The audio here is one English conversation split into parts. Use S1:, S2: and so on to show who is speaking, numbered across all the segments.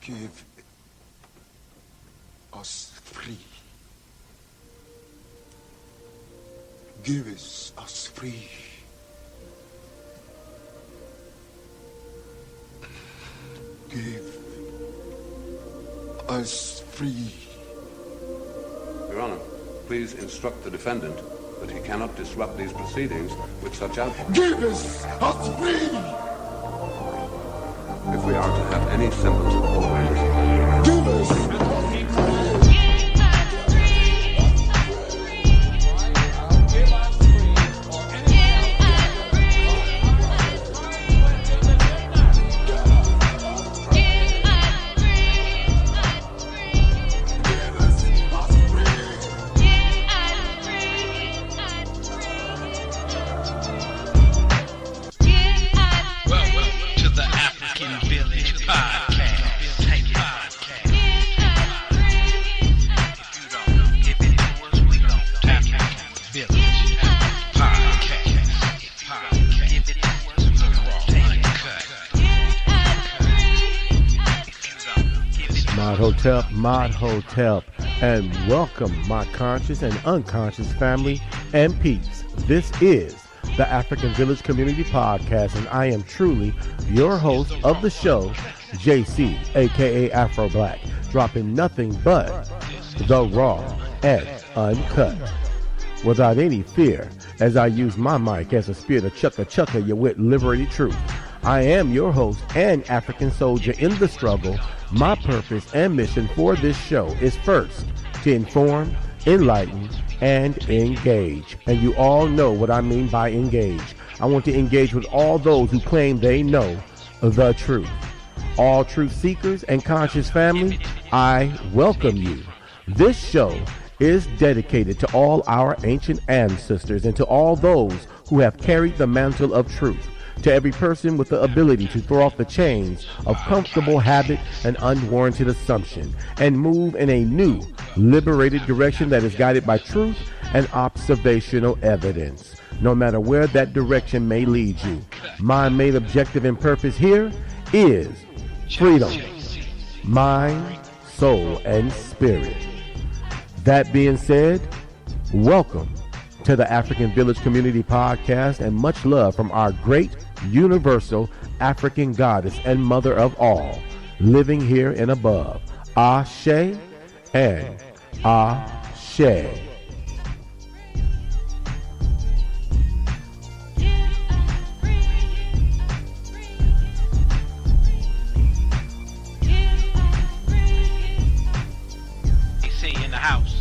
S1: Give us free. Give us free. Give us free.
S2: Your Honor, please instruct the defendant that he cannot disrupt these proceedings with such outbursts.
S1: Give us free!
S2: If we are to have any semblance of order,
S1: Give us
S3: Mod Hotel, and welcome my conscious and unconscious family and peeps. This is the African Village Community Podcast, and I am truly your host of the show, JC, aka Afro Black, dropping nothing but the raw and uncut, without any fear, as I use my mic as a spear to chucka you with liberated truth. I am your host and African soldier in the struggle. My purpose and mission for this show is first to inform, enlighten, and engage. And you all know what I mean by engage. I want to engage with all those who claim they know the truth. All truth seekers and conscious family, I welcome you. This show is dedicated to all our ancient ancestors and to all those who have carried the mantle of truth. To every person with the ability to throw off the chains of comfortable habit and unwarranted assumption and move in a new, liberated direction that is guided by truth and observational evidence. No matter where that direction may lead you, my main objective and purpose here is freedom, mind, soul, and spirit. That being said, welcome to the African Village Community Podcast, and much love from our great universal African goddess and mother of all, living here and above. Ashe and Ashe.
S4: In the house.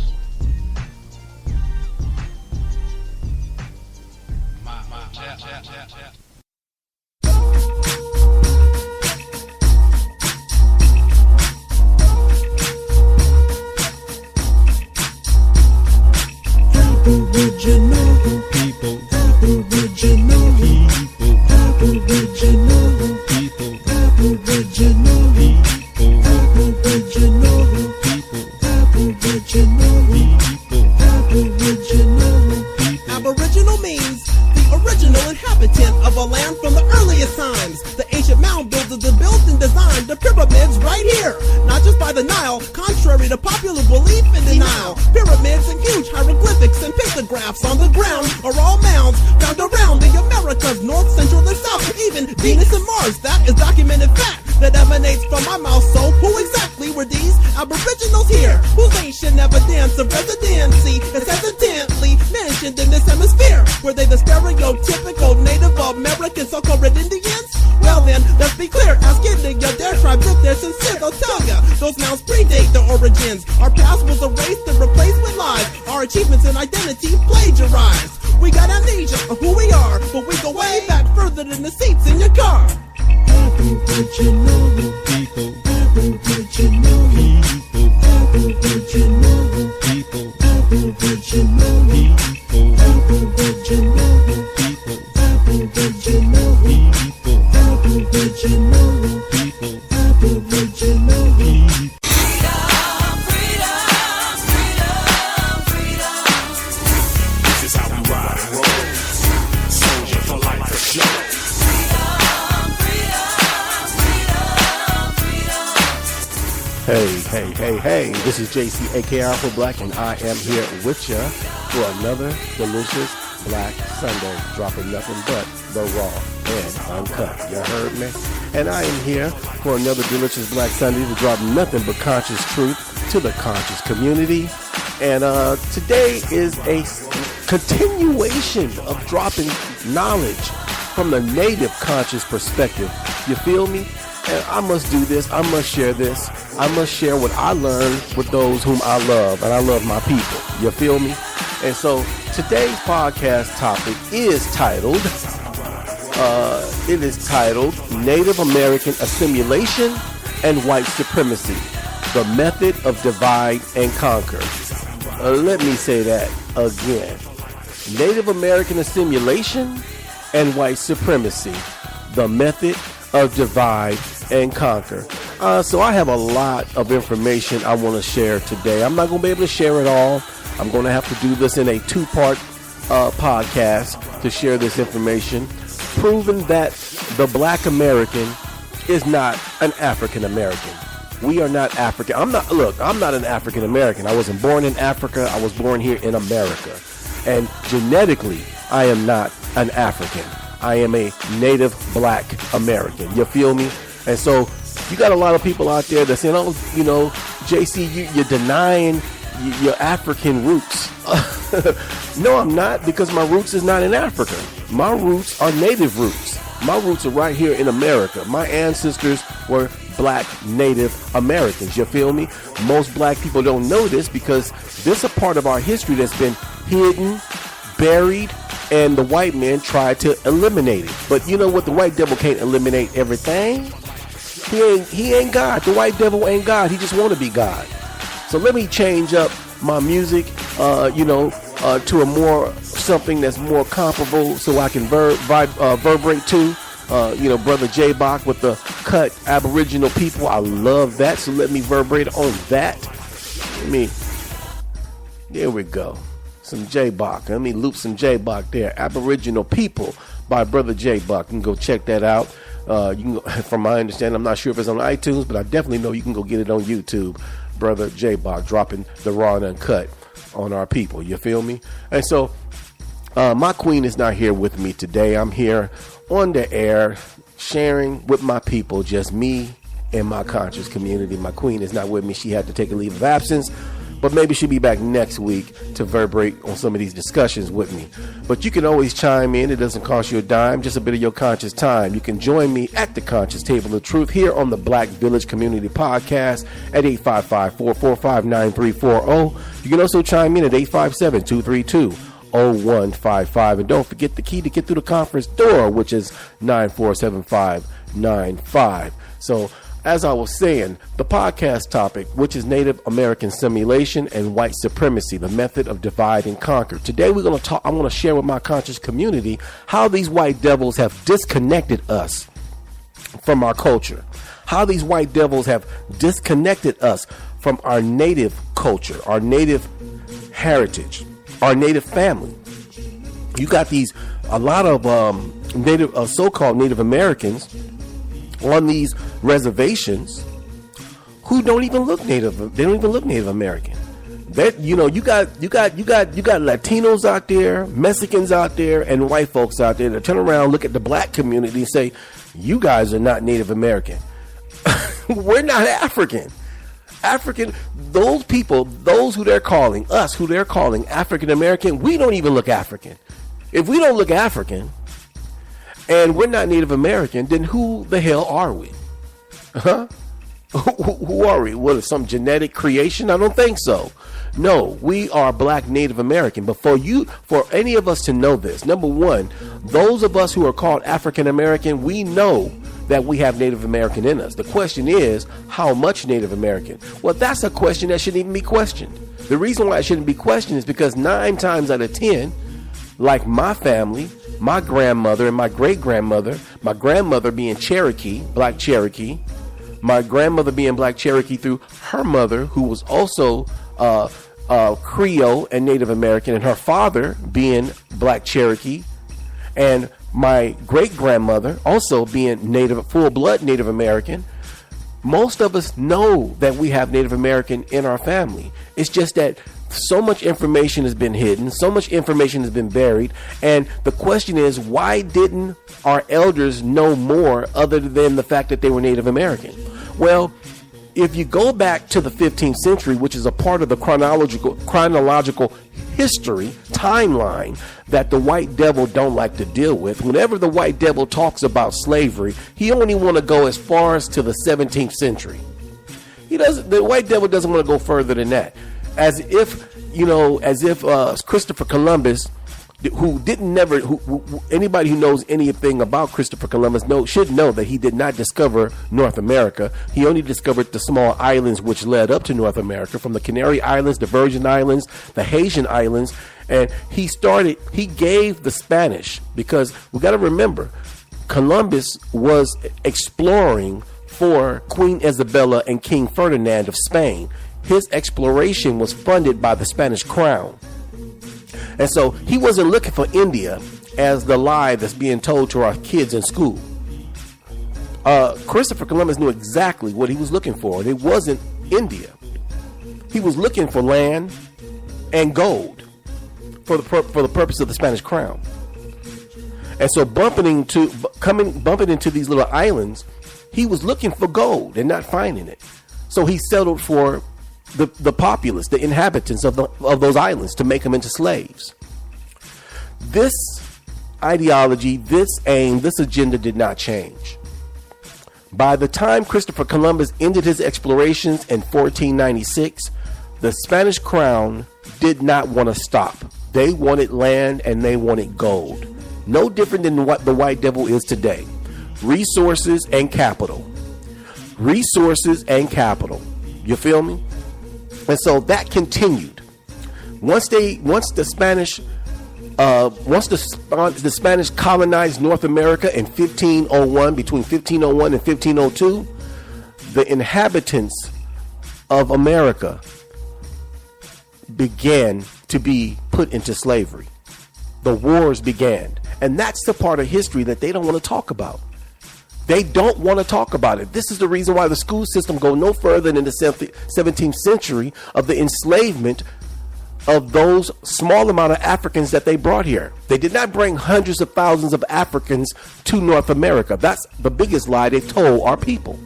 S5: Aboriginal people, Aboriginal people, Aboriginal people, Aboriginal people, Aboriginal people, Aboriginal people, Aboriginal people. Aboriginal means the original inhabitant of a land from the earliest times. The ancient mound builders that built and designed the pyramids right here, not just by the Nile, contrary to popular belief and denial. Pyramids and huge hieroglyphics and pictographs on the ground are all mounds found around the Americas, North, Central, and South, even Venus and Mars. That is documented fact that emanates from my mouth. So who exactly were these aboriginals here, whose ancient evidence of residency is hesitantly mentioned in this hemisphere? Were they the stereotypical Native American so-called red Indians? Well then, let's be clear, ask any of their tribes if they're sincere. They'll tell ya those mounds predate their origins. Our past was erased and replaced with lies. Our achievements and identity plagiarized. We got amnesia of who we are, but we go way back further than the seats in your car. Aboriginal people, Aboriginal people, Aboriginal people, Aboriginal people, Aboriginal people, Aboriginal people, Aboriginal people, Aboriginal people.
S3: Hey, this is JC, aka Alpha Black, and I am here with ya for another delicious Black Sunday, dropping nothing but the raw and uncut. You heard me? And I am here for another delicious Black Sunday to drop nothing but conscious truth to the conscious community. And today is a continuation of dropping knowledge from the native conscious perspective. You feel me? And I must do this. I must share this. I must share what I learned with those whom I love. And I love my people. You feel me? And so today's podcast topic is titled, Native American Assimilation and White Supremacy, the Method of Divide and Conquer. Let me say that again. Native American Assimilation and White Supremacy, the Method of Divide and Conquer. So I have a lot of information I want to share today. I'm not going to be able to share it all. I'm going to have to do this in a two-part podcast to share this information, proving that the Black American is not an African American. We are not African. I'm not an African American. I wasn't born in Africa. I was born here in America. And genetically, I am not an African. I am a native Black American. You feel me? And so you got a lot of people out there that saying, oh, you know, JC, you're denying your African roots. No, I'm not, because my roots is not in Africa. My roots are native roots. My roots are right here in America. My ancestors were Black Native Americans. You feel me? Most Black people don't know this because this is a part of our history that's been hidden, buried, and the white man tried to eliminate it. But you know what? The white devil can't eliminate everything. He ain't God. The white devil ain't God. He just want to be God. So let me change up my music, to a more something that's more comparable, so I can vibrate to. Brother J-Bach with the cut Aboriginal people. I love that. So let me vibrate on that. There we go. Some J-Bach. Let me loop some J-Bach there. Aboriginal People by Brother J-Bach. You can go check that out. You can, from my understanding, I'm not sure if it's on iTunes, but I definitely know you can go get it on YouTube. Brother J-Bach dropping the raw and uncut on our people. You feel me? And so my queen is not here with me today. I'm here on the air sharing with my people, just me and my conscious community. My queen is not with me. She had to take a leave of absence, but maybe she'll be back next week to vibrate on some of these discussions with me. But you can always chime in. It doesn't cost you a dime, just a bit of your conscious time. You can join me at the Conscious Table of Truth here on the Black Village Community Podcast at 855-445-9340. You can also chime in at 857-232-0155. And don't forget the key to get through the conference door, which is 947595. So, as I was saying, the podcast topic, which is Native American Assimilation and White Supremacy, the Method of Divide and Conquer. Today we're going to talk. I want to share with my conscious community how these white devils have disconnected us from our culture. How these white devils have disconnected us from our native culture, our native heritage, our native family. You got a lot of so-called Native Americans on these reservations who don't even look native. They don't even look Native American. That you got Latinos out there, Mexicans out there, and white folks out there that turn around, look at the Black community and say, you guys are not Native American. We're not African. Those people, those who they're calling African American, we don't even look African. If we don't look African and we're not Native American, then who the hell are we? Huh? Who are we? What, is some genetic creation? I don't think so. No, we are Black Native American. But for any of us to know this, number one, those of us who are called African American, we know that we have Native American in us. The question is, how much Native American? Well, that's a question that shouldn't even be questioned. The reason why it shouldn't be questioned is because 9 times out of 10, like my family, my grandmother and my great-grandmother, my grandmother being Cherokee, Black Cherokee, my grandmother being Black Cherokee through her mother, who was also Creole and Native American, and her father being Black Cherokee, and my great-grandmother also being full-blood Native American. most of us know that we have Native American in our family. It's just that so much information has been hidden, so much information has been buried, and the question is, why didn't our elders know more other than the fact that they were Native American? Well, if you go back to the 15th century, which is a part of the chronological history timeline that the white devil don't like to deal with, whenever the white devil talks about slavery, he only want to go as far as to the 17th century. The white devil doesn't want to go further than that. As if Christopher Columbus, anybody who knows anything about Christopher Columbus should know that he did not discover North America. He only discovered the small islands which led up to North America, from the Canary Islands, the Virgin Islands, the Haitian Islands, and he gave the Spanish, because we got to remember, Columbus was exploring for Queen Isabella and King Ferdinand of Spain. His exploration was funded by the Spanish crown. And so he wasn't looking for India as the lie that's being told to our kids in school. Christopher Columbus knew exactly what he was looking for. It wasn't India. He was looking for land and gold for the purpose of the Spanish crown. And so bumping into these little islands, he was looking for gold and not finding it. So he settled for the populace, the inhabitants of those islands, to make them into slaves. This ideology, this aim, this agenda did not change. By the time Christopher Columbus ended his explorations in 1496, the Spanish crown did not want to stop. They wanted land and they wanted gold. No different than what the white devil is today. Resources and capital. Resources and capital. You feel me? And so that continued. Once the Spanish colonized North America in 1501, between 1501 and 1502, the inhabitants of America began to be put into slavery. The wars began. And that's the part of history that they don't want to talk about. They don't want to talk about it. This is the reason why the school system go no further than the 17th century of the enslavement of those small amount of Africans that they brought here. They did not bring hundreds of thousands of Africans to North America. That's the biggest lie they told our people.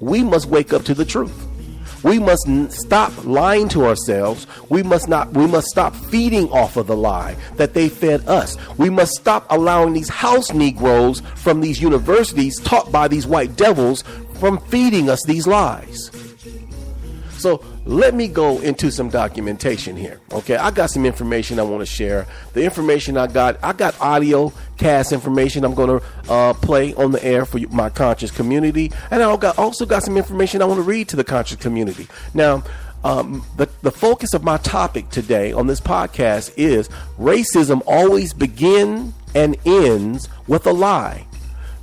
S3: We must wake up to the truth. We must stop lying to ourselves. We must stop feeding off of the lie that they fed us. We must stop allowing these house Negroes from these universities taught by these white devils from feeding us these lies. So let me go into some documentation here. Okay, I got some information I want to share. The information I got audio cast information I'm going to play on the air for my conscious community. And I also got some information I want to read to the conscious community. Now, the focus of my topic today on this podcast is racism always begins and ends with a lie.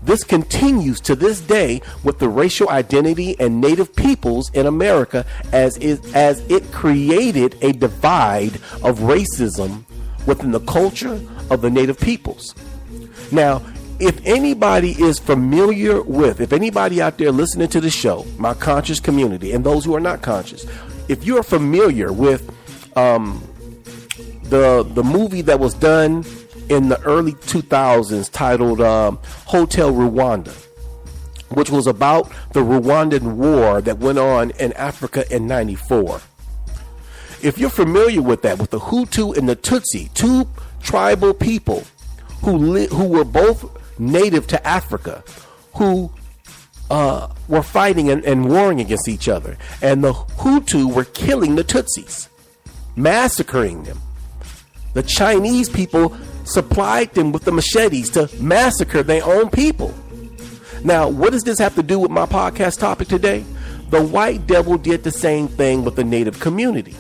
S3: This continues to this day with the racial identity and native peoples in America as it created a divide of racism within the culture of the native peoples. Now, if anybody out there listening to the show, my conscious community, and those who are not conscious, if you're familiar with the movie that was done in the early 2000s titled Hotel Rwanda, which was about the Rwandan war that went on in Africa in 94. If you're familiar with that, with the Hutu and the Tutsi, two tribal people who were both native to Africa, who were fighting and warring against each other, and the Hutu were killing the Tutsis, massacring them. The Chinese people supplied them with the machetes to massacre their own people. Now, what does this have to do with my podcast topic today? The white devil did the same thing with the native community.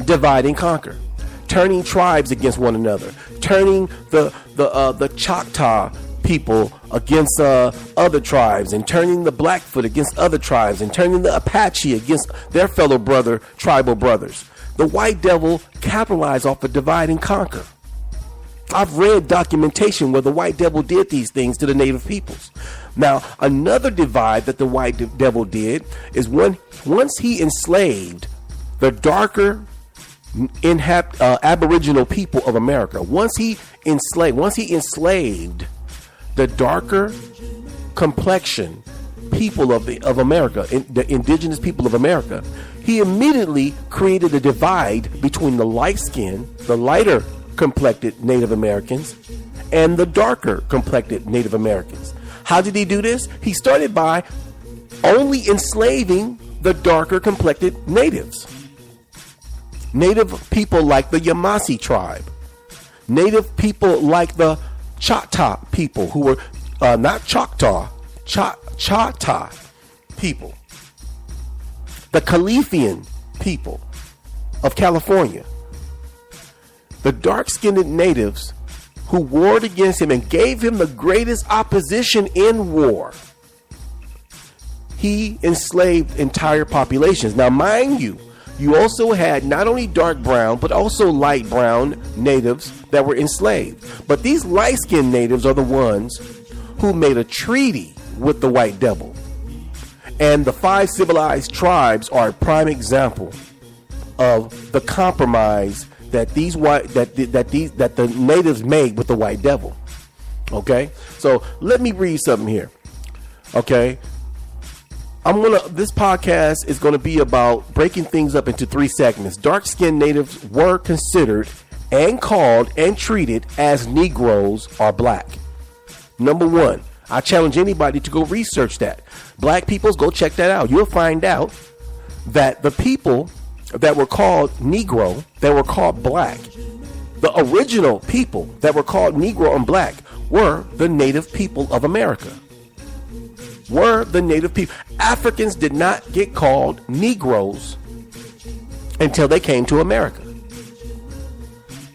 S3: Divide and conquer. Turning tribes against one another. Turning the Choctaw people against other tribes, and turning the Blackfoot against other tribes, and turning the Apache against their fellow tribal brothers. The white devil capitalized off of divide and conquer. I've read documentation where the white devil did these things to the native peoples. Now, another divide that the white devil did is once he enslaved the darker Aboriginal people of America, once he enslaved the darker complexion people of America, the indigenous people of America, he immediately created a divide between the lighter complected Native Americans and the darker complected Native Americans. How did he do this? He started by only enslaving the darker complected natives. Native people like the Yamasee tribe. Native people like the Choctaw people, who were not Choctaw, Choctaw people. The Califian people of California. The dark-skinned natives who warred against him and gave him the greatest opposition in war. He enslaved entire populations. Now, mind you, you also had not only dark brown, but also light brown natives that were enslaved. But these light-skinned natives are the ones who made a treaty with the white devil. And the 5 civilized tribes are a prime example of the compromise that the natives made with the white devil. Okay, so let me read something here. Okay, this podcast is gonna be about breaking things up into 3 segments. Dark-skinned natives were considered and called and treated as Negroes or black. Number 1, I challenge anybody to go research that. Black peoples, go check that out. You'll find out that the people that were called Negro, that were called black, the original people that were called Negro and black were the native people of America. Were the native people. Africans did not get called Negroes until they came to America.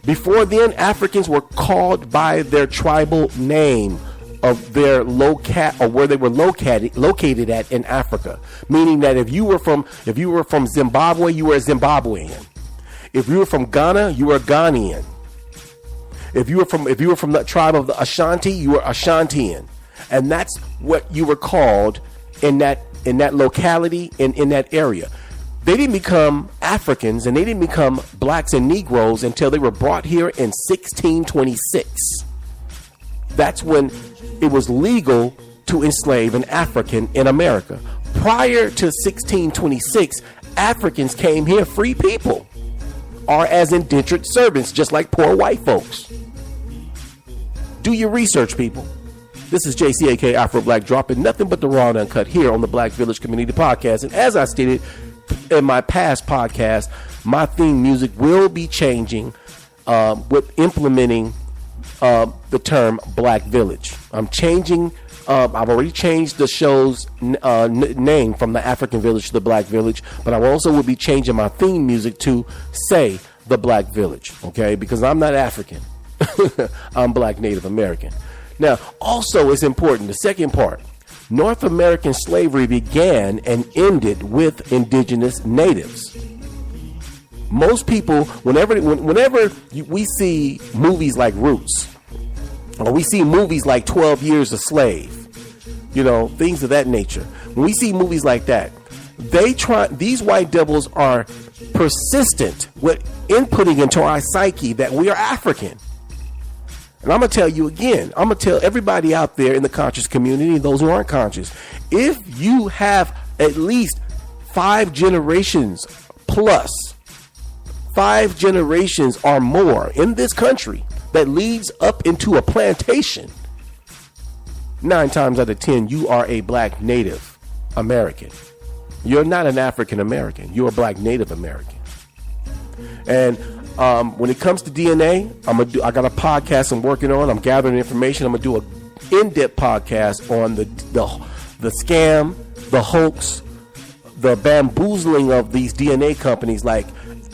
S3: Before then, Africans were called by their tribal name of their or where they were located at in Africa. Meaning that if you were from Zimbabwe, you were a Zimbabwean. If you were from Ghana, you were a Ghanaian. If you were from the tribe of the Ashanti, you were Ashantian. And that's what you were called in that locality, in that area. They didn't become Africans and they didn't become blacks and Negroes until they were brought here in 1626. That's when it was legal to enslave an African in America. Prior to 1626, Africans came here free people or as indentured servants, just like poor white folks. Do your research, people. This is JCAK Afro Black, dropping nothing but the raw and uncut here on the Black Village Community Podcast. And as I stated in my past podcast, my theme music will be changing with implementing the term Black Village. I'm changing. I've already changed the show's name from the African Village to the Black Village, but I also will be changing my theme music to say the Black Village. Okay, because I'm not African. I'm Black Native American. Now, also, it's important. The second part: North American slavery began and ended with indigenous natives. Most people, whenever we see movies like Roots, or we see movies like 12 Years a Slave, things of that nature. When we see movies like that, these white devils are persistent with inputting into our psyche that we are African. And I'm going to tell you again, I'm going to tell everybody out there in the conscious community and those who aren't conscious, if you have at least 5 generations plus, 5 generations or more in this country that leads up into a plantation, 9 times out of 10, you are a Black Native American. You're not an African American. You're a Black Native American. And when it comes to DNA, I got a podcast I'm working on. I'm gathering information. I'm gonna do an in-depth podcast on the scam, the hoax, the bamboozling of these DNA companies like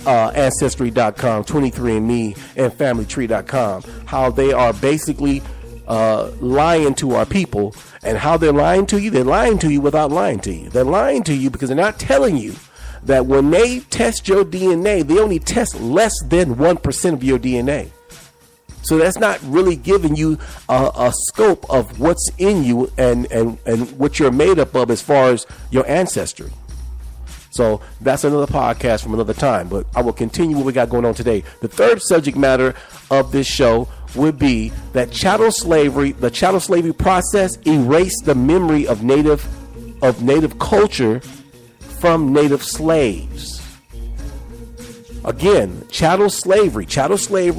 S3: Ancestry.com, 23andMe, and FamilyTree.com. How they are basically lying to our people, and how they're lying to you. They're lying to you without lying to you. They're lying to you because they're not telling you that when they test your DNA, they only test less than 1% of your DNA. So that's not really giving you a scope of what's in you and what you're made up of as far as your ancestry. So that's another podcast from another time, but I will continue what we got going on today. The third subject matter of this show would be that chattel slavery, the chattel slavery process erased the memory of native culture from native slaves. Again, chattel slavery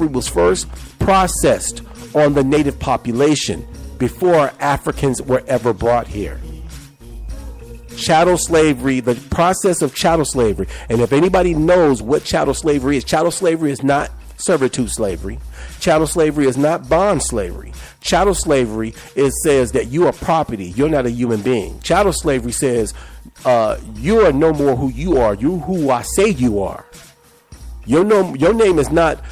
S3: was first processed on the native population before Africans were ever brought here. Chattel slavery, the process of chattel slavery. And if anybody knows what chattel slavery is not servitude slavery. Chattel slavery is not bond slavery. Chattel slavery says that you are property. You're not a human being. Chattel slavery says you are no more who you are. You who I say you are. Your name is not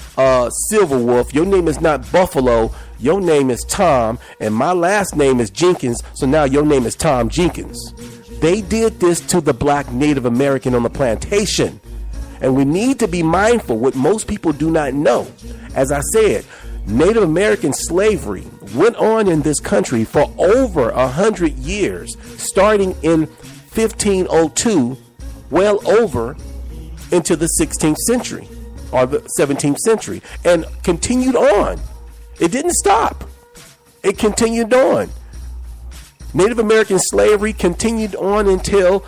S3: Silver Wolf. Your name is not Buffalo. Your name is Tom. And my last name is Jenkins. So now your name is Tom Jenkins. They did this to the black Native American on the plantation. And we need to be mindful what most people do not know. As I said, Native American slavery went on in this country for over 100 years, starting in 1502, well over into the 16th century or the 17th century, and continued on. It didn't stop. It continued on. Native American slavery continued on until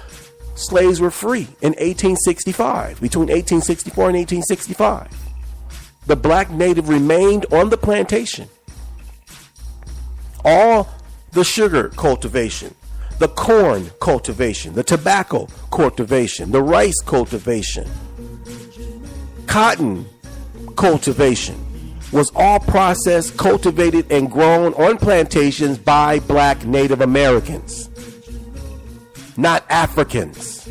S3: slaves were free in 1865, between 1864 and 1865. The black native remained on the plantation. All the sugar cultivation, the corn cultivation, the tobacco cultivation, the rice cultivation, cotton cultivation was all processed, cultivated, and grown on plantations by black Native Americans. Not Africans,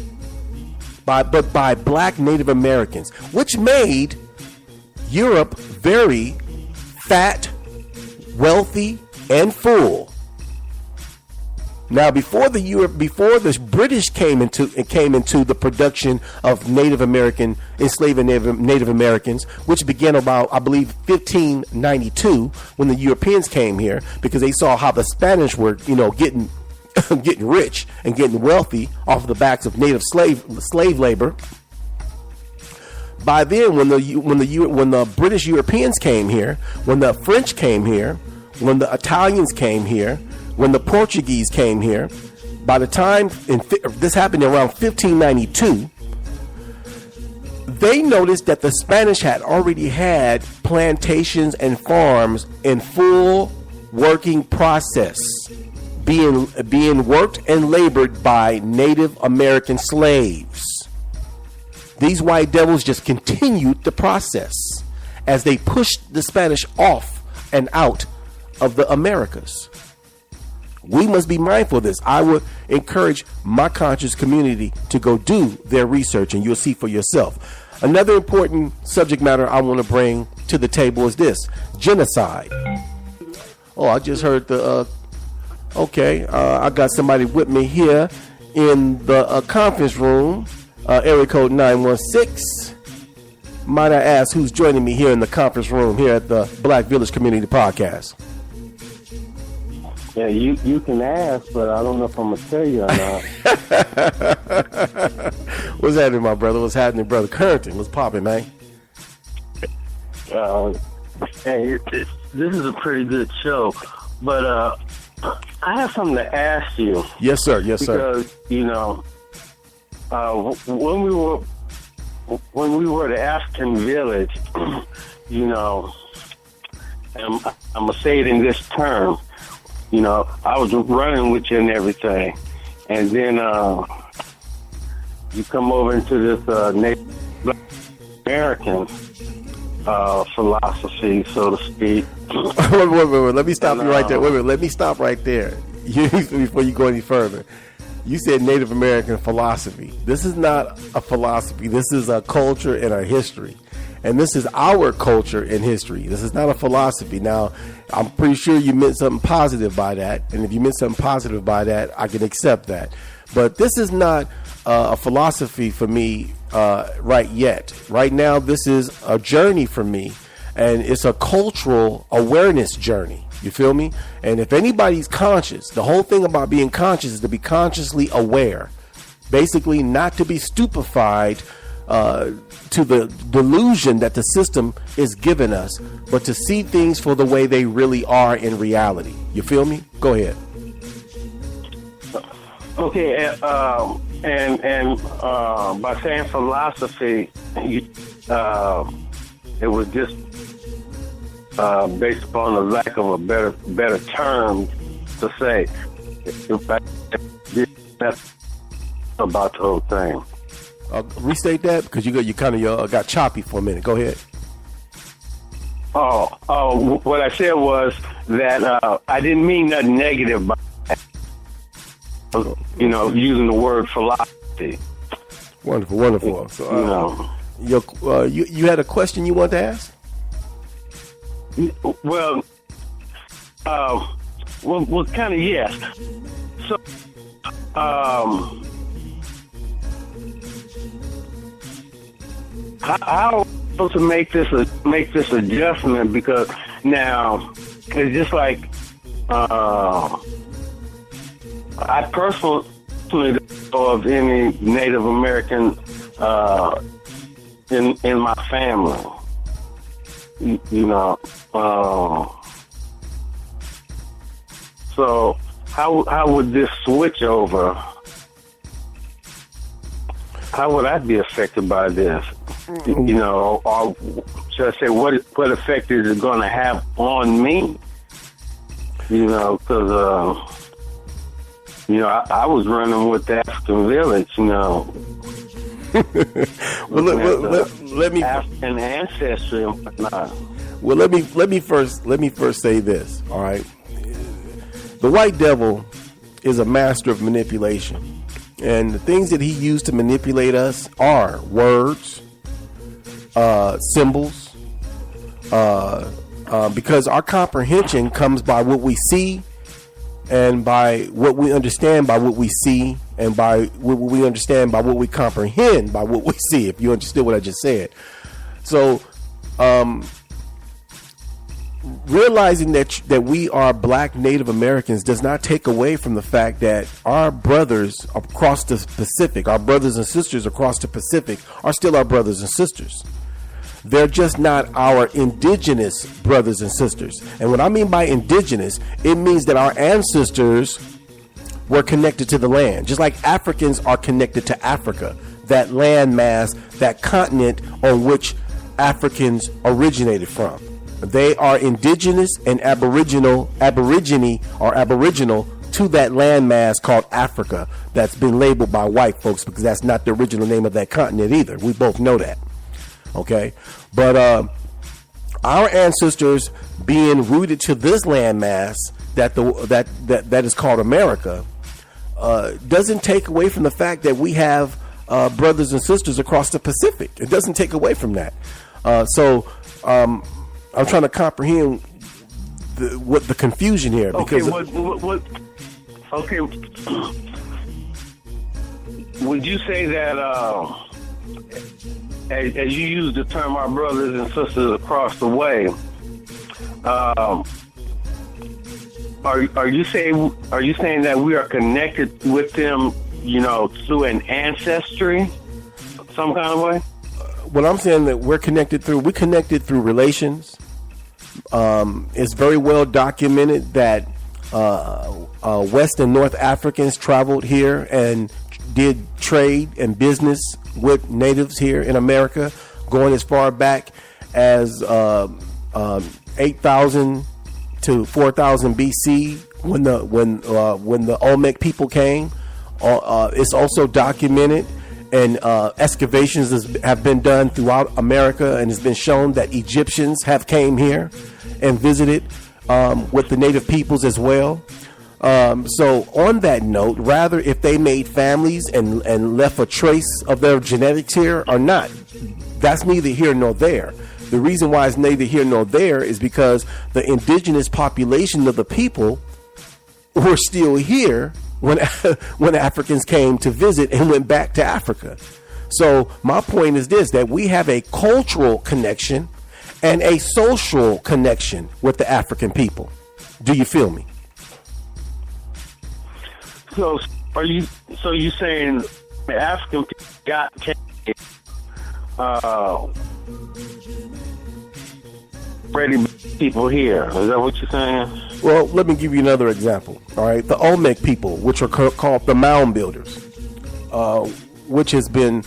S3: but by black Native Americans, which made Europe very fat, wealthy, and full. Now, before the British came into the production of Native American, enslaving Native Americans, which began about, I believe, 1592, when the Europeans came here, because they saw how the Spanish were, getting getting rich and getting wealthy off of the backs of native slave labor. By then, when the British Europeans came here, when the French came here, when the Italians came here, when the Portuguese came here, by the time this happened around 1592, they noticed that the Spanish had already had plantations and farms in full working process, being worked and labored by Native American slaves. These white devils just continued the process as they pushed the Spanish off and out of the Americas. We must be mindful of this. I would encourage my conscious community to go do their research, and you'll see for yourself. Another important subject matter I want to bring to the table is this: genocide. Oh, I just heard I got somebody with me here in the conference room, area code 916. Might I ask who's joining me here in the conference room here at the Black Village Community Podcast?
S6: Yeah, you can ask, but I don't know if I'm going to tell you or not.
S3: What's happening, my brother? What's happening, brother? Currington, what's popping, man?
S6: Hey, this is a pretty good show, but I have something to ask you.
S3: Yes, sir. Yes, sir.
S6: Because, when we were the African village, I'm going to say it in this term, I was running with you and everything. And then you come over into this Native American philosophy, so to speak.
S3: Wait. Let me stop you right there. Let me stop right there. Before you go any further. You said Native American philosophy. This is not a philosophy. This is a culture and a history. And this is our culture and history. This is not a philosophy. Now, I'm pretty sure you meant something positive by that. And if you meant something positive by that, I can accept that. But this is not a philosophy for me right yet. Right now, this is a journey for me And it's a cultural awareness journey. You feel me? And if anybody's conscious, the whole thing about being conscious is to be consciously aware. Basically, not to be stupefied to the delusion that the system is giving us, but to see things for the way they really are in reality. You feel me? Go ahead.
S6: Okay, and by saying philosophy, it was just based upon the lack of a better term to say. That's about the whole thing.
S3: Restate that, because you kind of got choppy for a minute. Go ahead.
S6: Oh, what I said was that I didn't mean nothing negative by, using the word philosophy.
S3: Wonderful. So, you had a question you wanted to ask?
S6: Well, kind of, yes. So, how am I supposed to make this adjustment? Because now it's just like I personally don't know of any Native American in my family. So how would this switch over? How would I be affected by this? Or should I say, what effect is it going to have on me? Because I was running with the African village.
S3: Well, let me
S6: African ancestry and whatnot.
S3: Well, let me first say this. All right, the white devil is a master of manipulation, and the things that he used to manipulate us are words, symbols, because our comprehension comes by what we see, and by what we understand by what we see, and by what we understand by what we comprehend by what we see. If you understood what I just said. So realizing that we are Black Native Americans does not take away from the fact that our brothers across the Pacific, our brothers and sisters across the Pacific, are still our brothers and sisters. They're just not our indigenous brothers and sisters. And what I mean by indigenous, it means that our ancestors were connected to the land, just like Africans are connected to Africa, that land mass, that continent on which Africans originated from. They are indigenous and aboriginal to that land mass called Africa that's been labeled by white folks, because that's not the original name of that continent either. We both know that. Okay, but our ancestors being rooted to this landmass that is called America doesn't take away from the fact that we have brothers and sisters across the Pacific. It doesn't take away from that. So I'm trying to comprehend what the confusion here. Because
S6: okay, would you say that? As you use the term "our brothers and sisters across the way," are you saying that we are connected with them, through an ancestry, some kind of way?
S3: What I'm saying that we're connected through relations. It's very well documented that West and North Africans traveled here and did trade and business with natives here in America, going as far back as 8,000 to 4,000 BC when the Olmec people came. It's also documented, and excavations have been done throughout America, and it's been shown that Egyptians have came here and visited with the native peoples as well. So on that note, rather if they made families and left a trace of their genetics here or not, that's neither here nor there. The reason why it's neither here nor there is because the indigenous population of the people were still here when Africans came to visit and went back to Africa. So my point is this, that we have a cultural connection and a social connection with the African people. Do you feel me?
S6: So you saying the African people came ready people here? Is that what you're saying?
S3: Well, let me give you another example. All right, the Olmec people, which are called the mound builders, which has been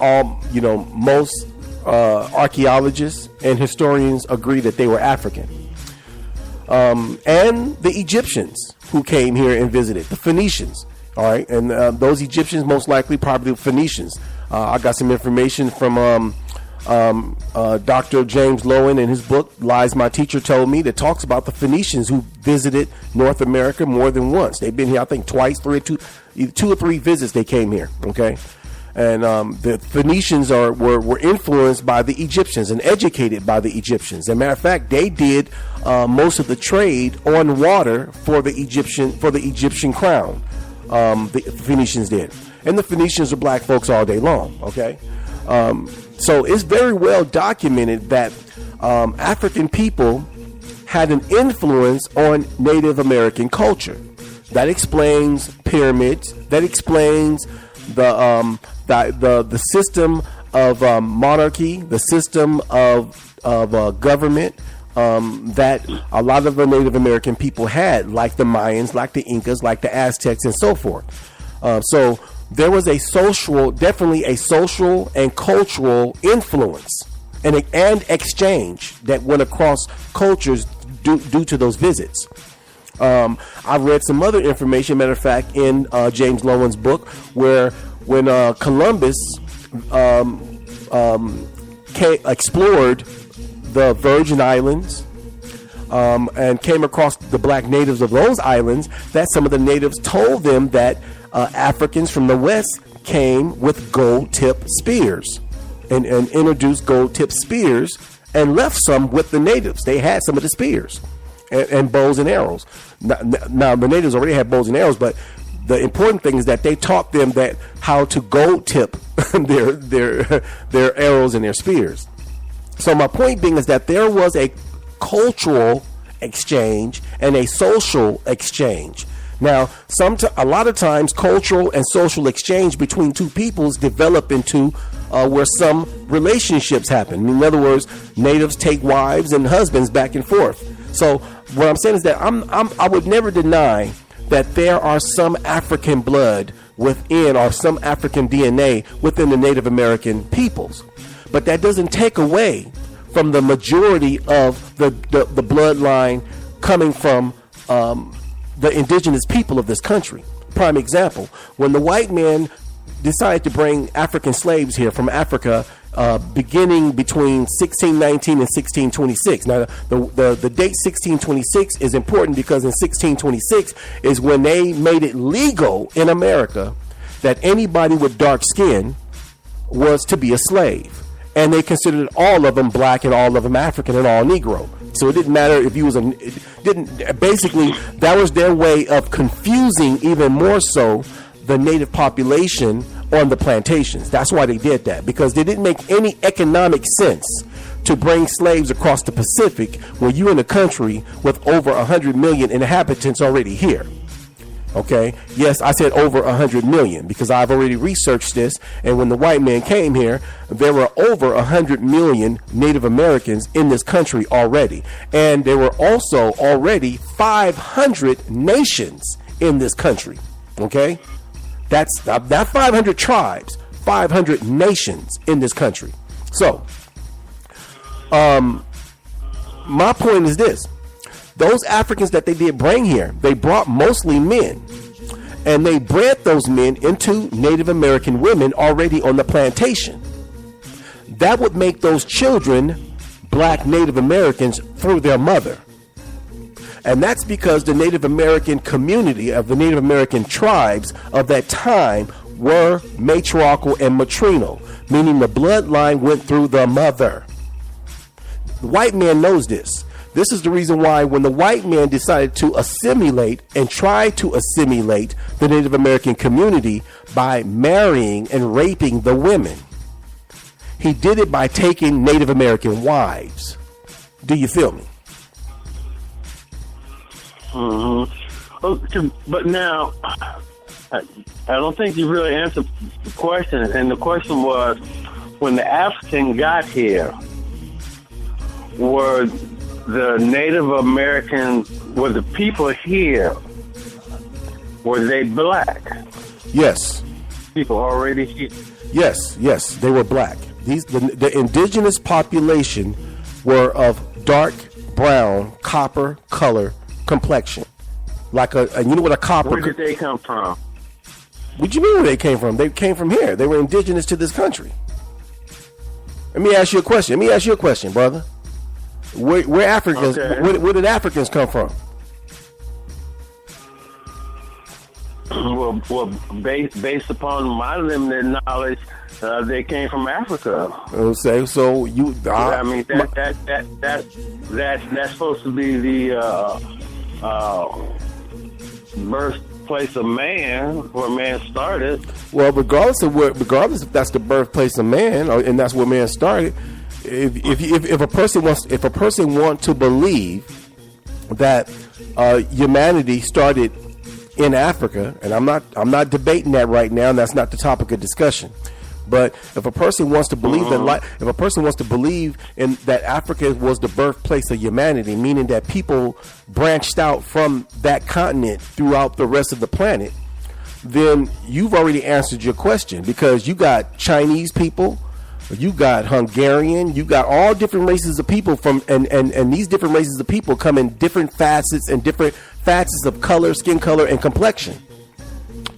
S3: most archaeologists and historians agree that they were African. And the Egyptians who came here and visited, the Phoenicians. All right, and those Egyptians most likely probably the Phoenicians. I got some information from Dr. James Lowen in his book, Lies My Teacher Told Me, that talks about the Phoenicians who visited North America more than once. They've been here, I think, twice, two or three visits they came here, okay? And the Phoenicians were influenced by the Egyptians and educated by the Egyptians. As a matter of fact, they did most of the trade on water for the Egyptian crown. The Phoenicians did. And the Phoenicians are black folks all day long, okay? So it's very well documented that African people had an influence on Native American culture. That explains pyramids. That explains the system of monarchy, the system of government that a lot of the Native American people had, like the Mayans, like the Incas, like the Aztecs, and so forth. So there was definitely a social and cultural influence and exchange that went across cultures due to those visits. I've read some other information, matter of fact, in James Lowen's book, where when Columbus explored the Virgin Islands and came across the black natives of those islands, that some of the natives told them that Africans from the West came with gold-tipped spears and introduced gold-tipped spears and left some with the natives. They had some of the spears and bows and arrows. Now the natives already had bows and arrows, but the important thing is that they taught them that how to gold-tip their arrows and their spears. So my point being is that there was a cultural exchange and a social exchange. Now, a lot of times, cultural and social exchange between two peoples develop into where some relationships happen. In other words, natives take wives and husbands back and forth. So what I'm saying is that I would never deny that there are some African blood within, or some African DNA within the Native American peoples. But that doesn't take away from the majority of the bloodline coming from the indigenous people of this country. Prime example, when the white man decided to bring African slaves here from Africa, beginning between 1619 and 1626. Now, the date 1626 is important because in 1626 is when they made it legal in America that anybody with dark skin was to be a slave. And they considered all of them black and all of them African and all Negro. So it didn't matter if you was basically that was their way of confusing even more so the native population on the plantations. That's why they did that, because they didn't make any economic sense to bring slaves across the Pacific when you're in a country with over 100 million inhabitants already here. Okay, yes, I said over 100 million because I've already researched this, and when the white man came here, there were over 100 million Native Americans in this country already, and there were also already 500 nations in this country. Okay, that's not 500 tribes, 500 nations in this country. So, my point is this. Those Africans that they did bring here, they brought mostly men. And they bred those men into Native American women already on the plantation. That would make those children black Native Americans through their mother. And that's because the Native American community of the Native American tribes of that time were matriarchal and maternal, meaning the bloodline went through the mother. The white man knows this. This is the reason why when the white man decided to assimilate and try to assimilate the Native American community by marrying and raping the women, he did it by taking Native American wives. Do you feel me?
S6: Mm-hmm. Okay, but now, I don't think you really answered the question. And the question was, when the African got here, were the Native Americans, were the people here, were they black?
S3: Yes.
S6: People already here?
S3: Yes, they were black. The indigenous population were of dark brown, copper color complexion. And you know what a copper...
S6: Where did they come from?
S3: What do you mean where they came from? They came from here. They were indigenous to this country. Let me ask you a question, brother. Where Africans?
S6: Okay.
S3: Where did Africans come from?
S6: Well, based upon my limited knowledge, they came from Africa.
S3: Okay, so you.
S6: I mean that's supposed to be the birthplace of man, where man started.
S3: Well, regardless if that's the birthplace of man, and that's where man started. If a person wants to believe that humanity started in Africa, and I'm not debating that right now, and that's not the topic of discussion. But if a person wants to believe in that Africa was the birthplace of humanity, meaning that people branched out from that continent throughout the rest of the planet, then you've already answered your question, because you got Chinese people, you got Hungarian, you got all different races of people and these different races of people come in different facets of color, skin color, and complexion.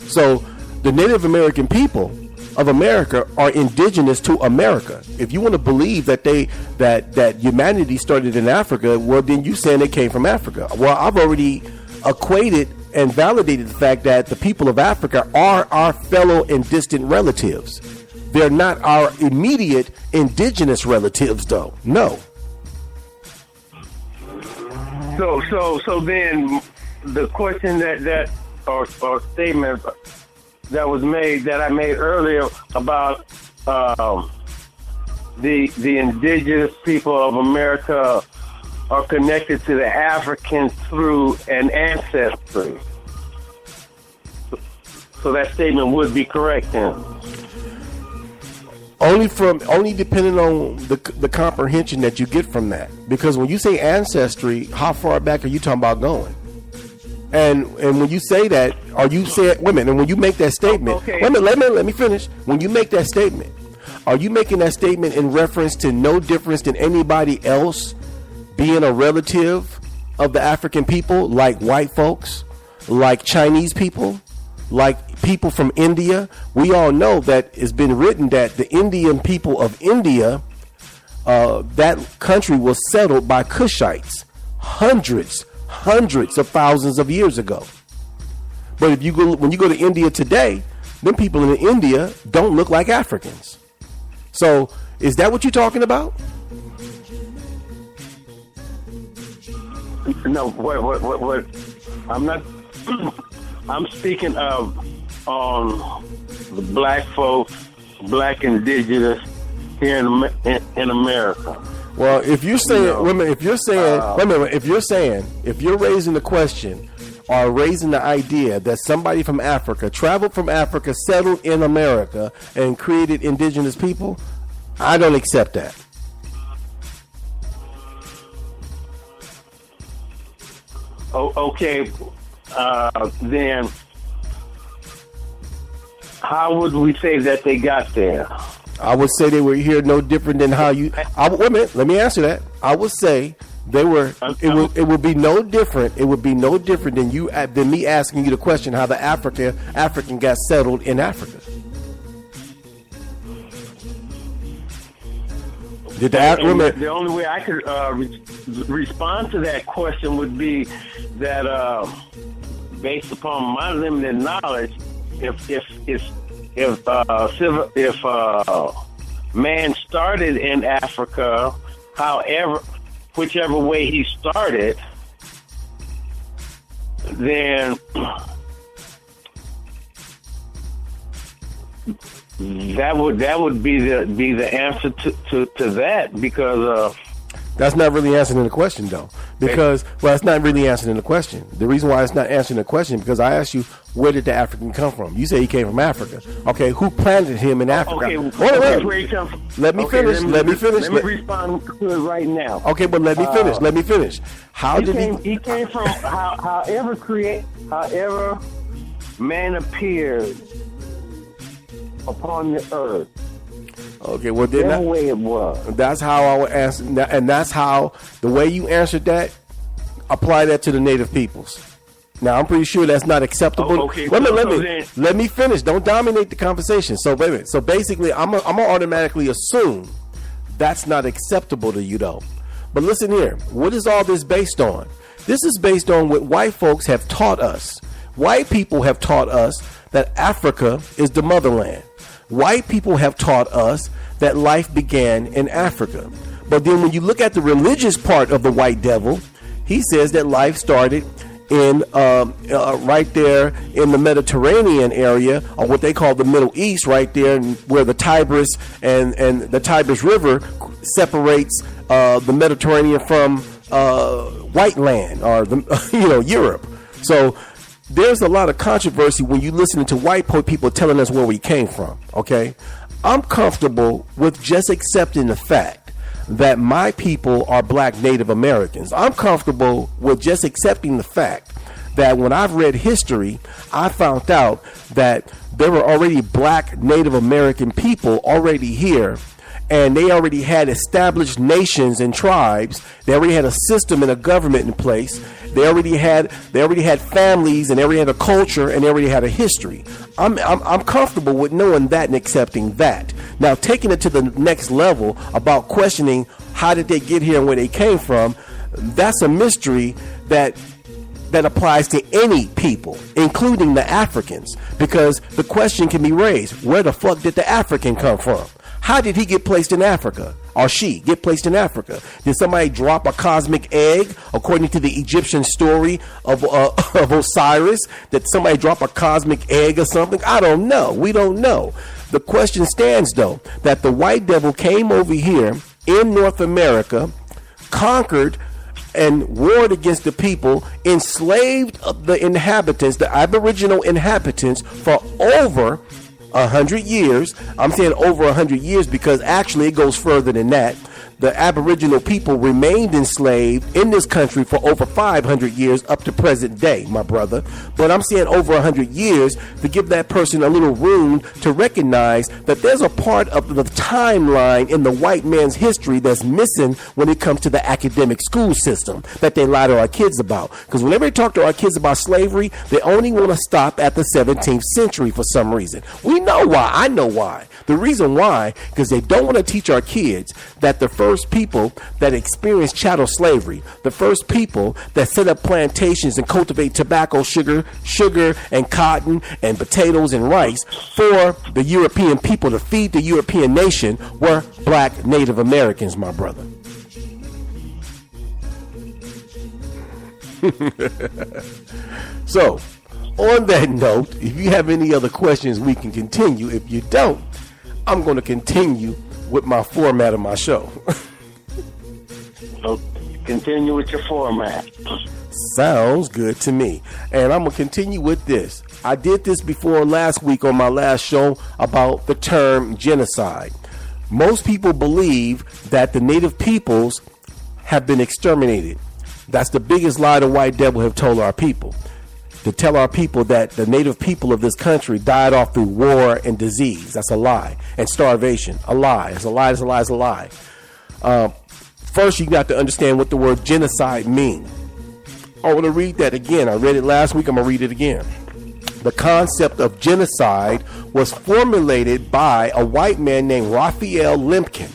S3: So the Native American people of America are indigenous to America. If you want to believe that that humanity started in Africa, well, then you saying they came from Africa. Well, I've already equated and validated the fact that the people of Africa are our fellow and distant relatives. They're not our immediate indigenous relatives, though. No.
S6: So then the question that or statement that I made earlier about the indigenous people of America are connected to the Africans through an ancestry. So that statement would be correct then.
S3: Only depending on the comprehension that you get from that. Because when you say ancestry, how far back are you talking about going? And when you say that, are you saying, wait a minute, and when you make that statement,
S6: okay.
S3: Wait a minute, let me finish. When you make that statement, are you making that statement in reference to no difference than anybody else being a relative of the African people, like white folks, like Chinese people, like people from India? We all know that it's been written that the Indian people of India, that country was settled by Kushites hundreds of thousands of years ago. But when you go to India today, them people in India don't look like Africans. So is that what you're talking about?
S6: No, what? I'm not. I'm speaking of the black folks, black indigenous here in America.
S3: Well, if you're saying, if you're raising the question or raising the idea that somebody from Africa traveled from Africa, settled in America, and created indigenous people, I don't accept that.
S6: Okay, then how would we say that they got there?
S3: I would say they were here no different than how you. Wait a minute, let me answer that. I would say they were. It would be no different. It would be no different than me asking you the question how the African got settled in Africa.
S6: The only way I could respond to that question would be that, based upon my limited knowledge, if man started in Africa, whichever way he started, then that would be the answer to that, because
S3: that's not really answering the question, though. Because, well, it's not really answering the question. The reason why it's not answering the question, because I asked you, where did the African come from? You say he came from Africa. Okay, who planted him in Africa?
S6: Okay, where he come from?
S3: Let me finish. Let me finish.
S6: Let me respond to it right now.
S3: Okay, but let me finish. Let me finish. How did
S6: he came from? However, man appeared upon the earth.
S3: Okay, well then
S6: that way it was.
S3: That's how I would answer, and that's how the way you answered that. Apply that to the native peoples. Now I'm pretty sure that's not acceptable.
S6: Okay,
S3: let me finish. Don't dominate the conversation. So wait a minute. So basically, I'm gonna automatically assume that's not acceptable to you, though. But listen here. What is all this based on? This is based on what white folks have taught us. White people have taught us that Africa is the motherland. White people have taught us that life began in Africa. But then when you look at the religious part of the white devil, he says that life started in right there in the Mediterranean area, or what they call the Middle East, right there where the Tigris and the Tigris River separates the Mediterranean from white land, or Europe. So there's a lot of controversy when you listen to white people telling us where we came from. Okay, I'm comfortable with just accepting the fact that my people are black Native Americans. I'm comfortable with just accepting the fact that when I've read history, I found out that there were already black Native American people already here, and they already had established nations and tribes. They already had a system and a government in place. They already had families, and they already had a culture, and they already had a history. I'm comfortable with knowing that and accepting that. Now, taking it to the next level about questioning how did they get here and where they came from, that's a mystery that applies to any people, including the Africans, because the question can be raised: where the fuck did the African come from? How did he get placed in Africa, or she get placed in Africa? Did somebody drop a cosmic egg, according to the Egyptian story of Osiris? Did somebody drop a cosmic egg or something? I don't know. We don't know. The question stands, though, that the white devil came over here in North America, conquered and warred against the people, enslaved the inhabitants, the Aboriginal inhabitants, for over 100 years. I'm saying over 100 years because actually it goes further than that. The Aboriginal people remained enslaved in this country for over 500 years up to present day, my brother. But I'm saying over 100 years to give that person a little room to recognize that there's a part of the timeline in the white man's history that's missing when it comes to the academic school system that they lie to our kids about. Because whenever they talk to our kids about slavery, they only want to stop at the 17th century for some reason. We know why. I know why. The reason why, because they don't want to teach our kids that the first people that experienced chattel slavery, the first people that set up plantations and cultivate tobacco, sugar and cotton and potatoes and rice for the European people to feed the European nation were black Native Americans, my brother. So, on that note, if you have any other questions, we can continue. If you don't, I'm going to continue with my format of my show.
S6: So continue with your format.
S3: Sounds good to me. And I'm going to continue with this. I did this before last week on my last show about the term genocide. Most people believe that the native peoples have been exterminated. That's the biggest lie the white devil have told our people. To tell our people that the native people of this country died off through war and disease. That's a lie. And starvation. A lie. It's a lie. It's a lie. It's a lie. First, you got to understand what the word genocide means. I want to read that again. I read it last week. I'm going to read it again. The concept of genocide was formulated by a white man named Raphael Lemkin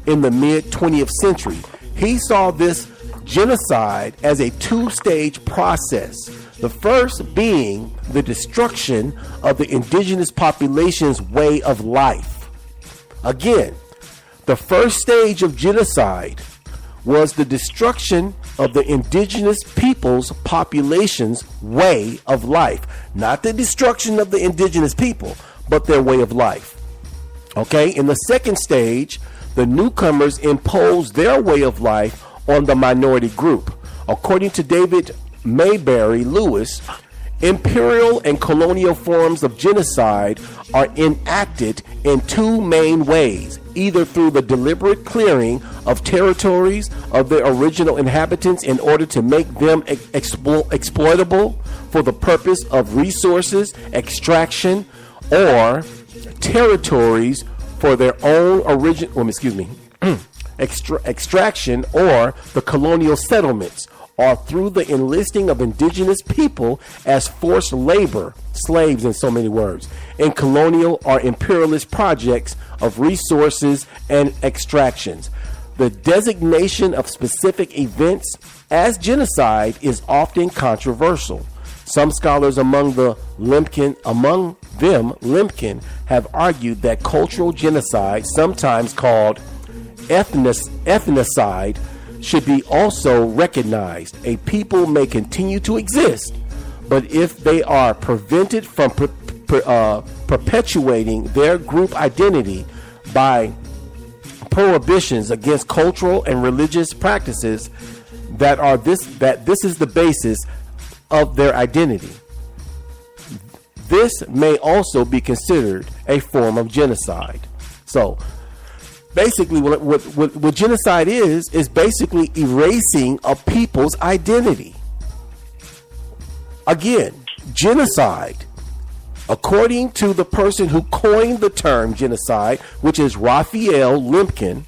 S3: in the mid-20th century. He saw this genocide as a two-stage process. The first being the destruction of the indigenous population's way of life. Again, the first stage of genocide was the destruction of the indigenous people's population's way of life. Not the destruction of the indigenous people, but their way of life. Okay, in the second stage, the newcomers impose their way of life on the minority group. According to David Mayberry Lewis, imperial and colonial forms of genocide are enacted in two main ways, either through the deliberate clearing of territories of the original inhabitants in order to make them exploitable for the purpose of resources extraction, or territories for their own extraction, or the colonial settlements, or through the enlisting of indigenous people as forced labor, slaves in so many words, in colonial or imperialist projects of resources and extractions. The designation of specific events as genocide is often controversial. Some scholars, among them Limkin, have argued that cultural genocide, sometimes called ethnocide, should be also recognized. A people may continue to exist, but if they are prevented from perpetuating their group identity by prohibitions against cultural and religious practices that this is the basis of their identity, this may also be considered a form of genocide. So basically, what genocide is basically erasing a people's identity. Again, genocide, according to the person who coined the term genocide, which is Raphael Lemkin,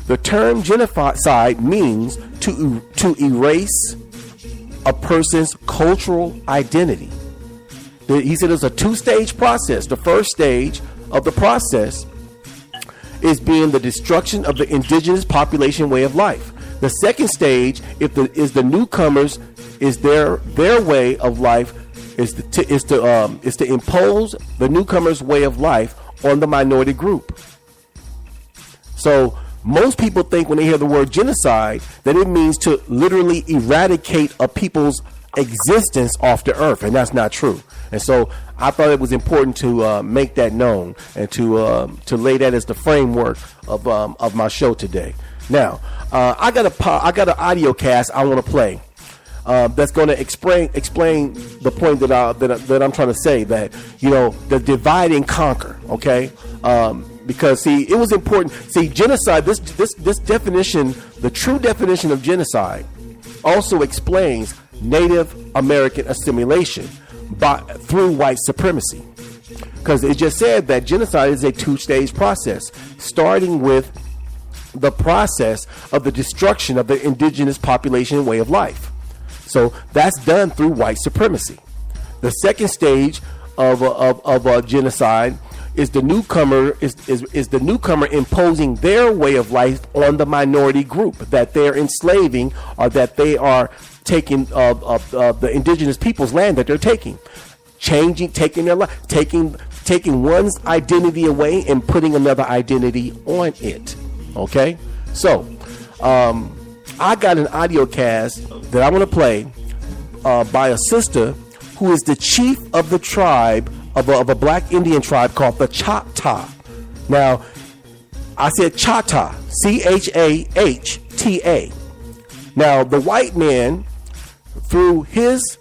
S3: the term genocide means to erase a person's cultural identity. He said it's a two-stage process. The first stage of the process is being the destruction of the indigenous population way of life. The second stage is the newcomers, is their way of life is to impose the newcomers' way of life on the minority group. So most people think when they hear the word genocide that it means to literally eradicate a people's existence off the earth, and that's not true. And so I thought it was important to make that known and to lay that as the framework of my show today. Now, I got an audio cast I want to play that's going to explain the point that I'm trying to say, that the divide and conquer. Okay. Because see, it was important. See, genocide. This definition, the true definition of genocide, also explains Native American assimilation through white supremacy. Because it just said that genocide is a two-stage process, starting with the process of the destruction of the indigenous population way of life. So that's done through white supremacy. The second stage of genocide is the newcomer imposing their way of life on the minority group that they're enslaving, or that they are taking the indigenous people's land that they're taking their life, taking one's identity away and putting another identity on it. Okay, so I got an audio cast that I want to play by a sister who is the chief of the tribe of a black Indian tribe called the Chata. Now, I said Chata, Chahta. Now, the white man, through his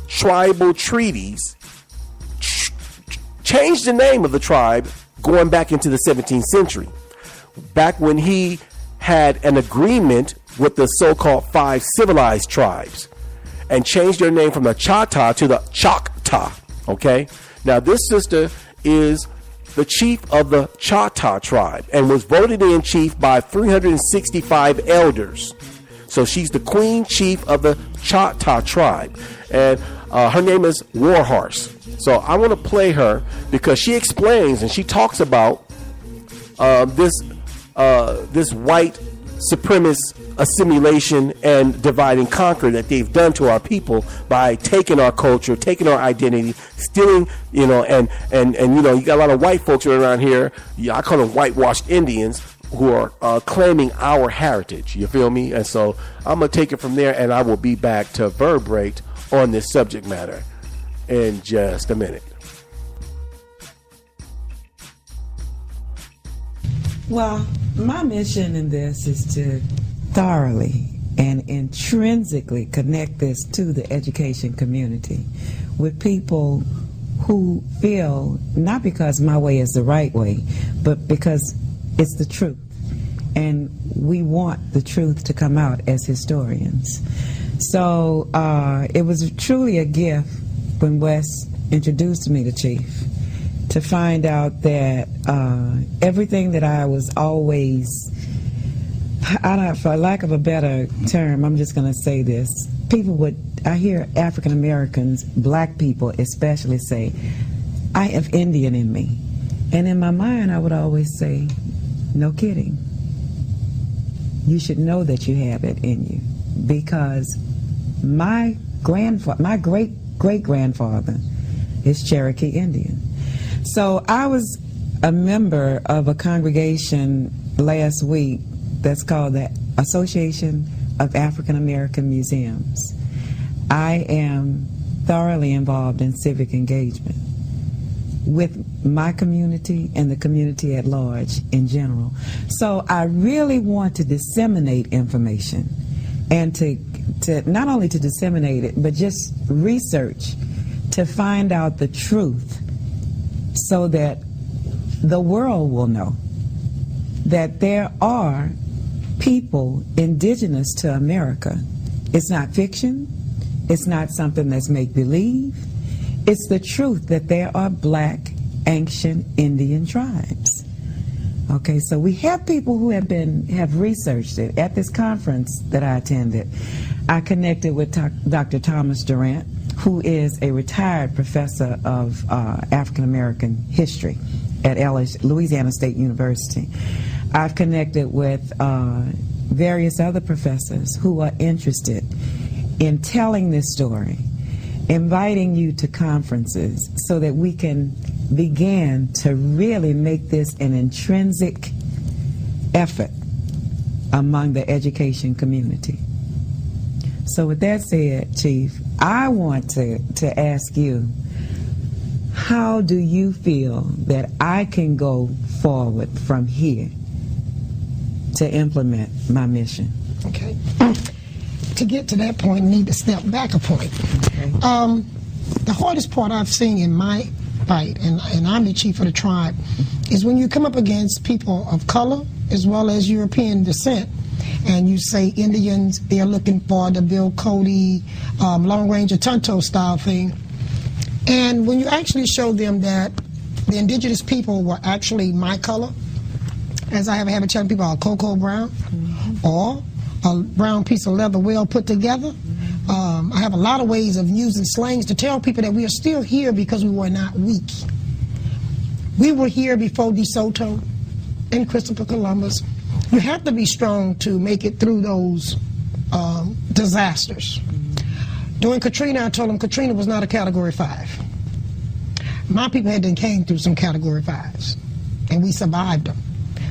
S3: tribal treaties, changed the name of the tribe going back into the 17th century, back when he had an agreement with the so-called 5 civilized tribes, and changed their name from the Chata to the Choctaw. Okay. Now, this sister is the chief of the Chata tribe and was voted in chief by 365 elders. So she's the queen chief of the Chata tribe, and her name is Warhorse. So I want to play her because she explains and she talks about this white supremacist assimilation and divide and conquer that they've done to our people by taking our culture, taking our identity, stealing, and you got a lot of white folks around here. I call them whitewashed Indians who are claiming our heritage. You feel me? And so I'm going to take it from there, and I will be back to verberate on this subject matter in just a minute.
S7: Well, my mission in this is to thoroughly and intrinsically connect this to the education community with people who feel, not because my way is the right way, but because it's the truth. And we want the truth to come out as historians. So it was truly a gift when Wes introduced me to Chief, to find out that everything that I was always, for lack of a better term, I'm just going to say this. I hear African Americans, black people especially, say, I have Indian in me. And in my mind, I would always say, no kidding. You should know that you have it in you, because my great-great-grandfather is Cherokee Indian. So I was a member of a congregation last week that's called the Association of African American Museums. I am thoroughly involved in civic engagement with my community and the community at large in general. So I really want to disseminate information, and to not only to disseminate it, but just research to find out the truth, so that the world will know that there are people indigenous to America. It's not fiction. It's not something that's make-believe. It's the truth that there are black ancient Indian tribes. Okay, so we have people who have researched it. At this conference that I attended, I connected with Dr. Thomas Durant, who is a retired professor of African American history at Louisiana State University. I've connected with various other professors who are interested in telling this story, inviting you to conferences so that we can begin to really make this an intrinsic effort among the education community. So with that said, Chief, I want to ask you, how do you feel that I can go forward from here to implement my mission?
S8: Okay. To get to that point, I need to step back a point. Okay. The hardest part I've seen in my fight, and I'm the chief of the tribe, is when you come up against people of color as well as European descent, and you say Indians, they're looking for the Bill Cody Long Ranger Tonto style thing. And when you actually show them that the indigenous people were actually my color, as I have a habit telling people, are cocoa brown, or a brown piece of leather well put together. I have a lot of ways of using slangs to tell people that we are still here because we were not weak. We were here before DeSoto and Christopher Columbus. You have to be strong to make it through those disasters. During Katrina, I told them Katrina was not a Category 5. My people came through some Category 5s, and we survived them.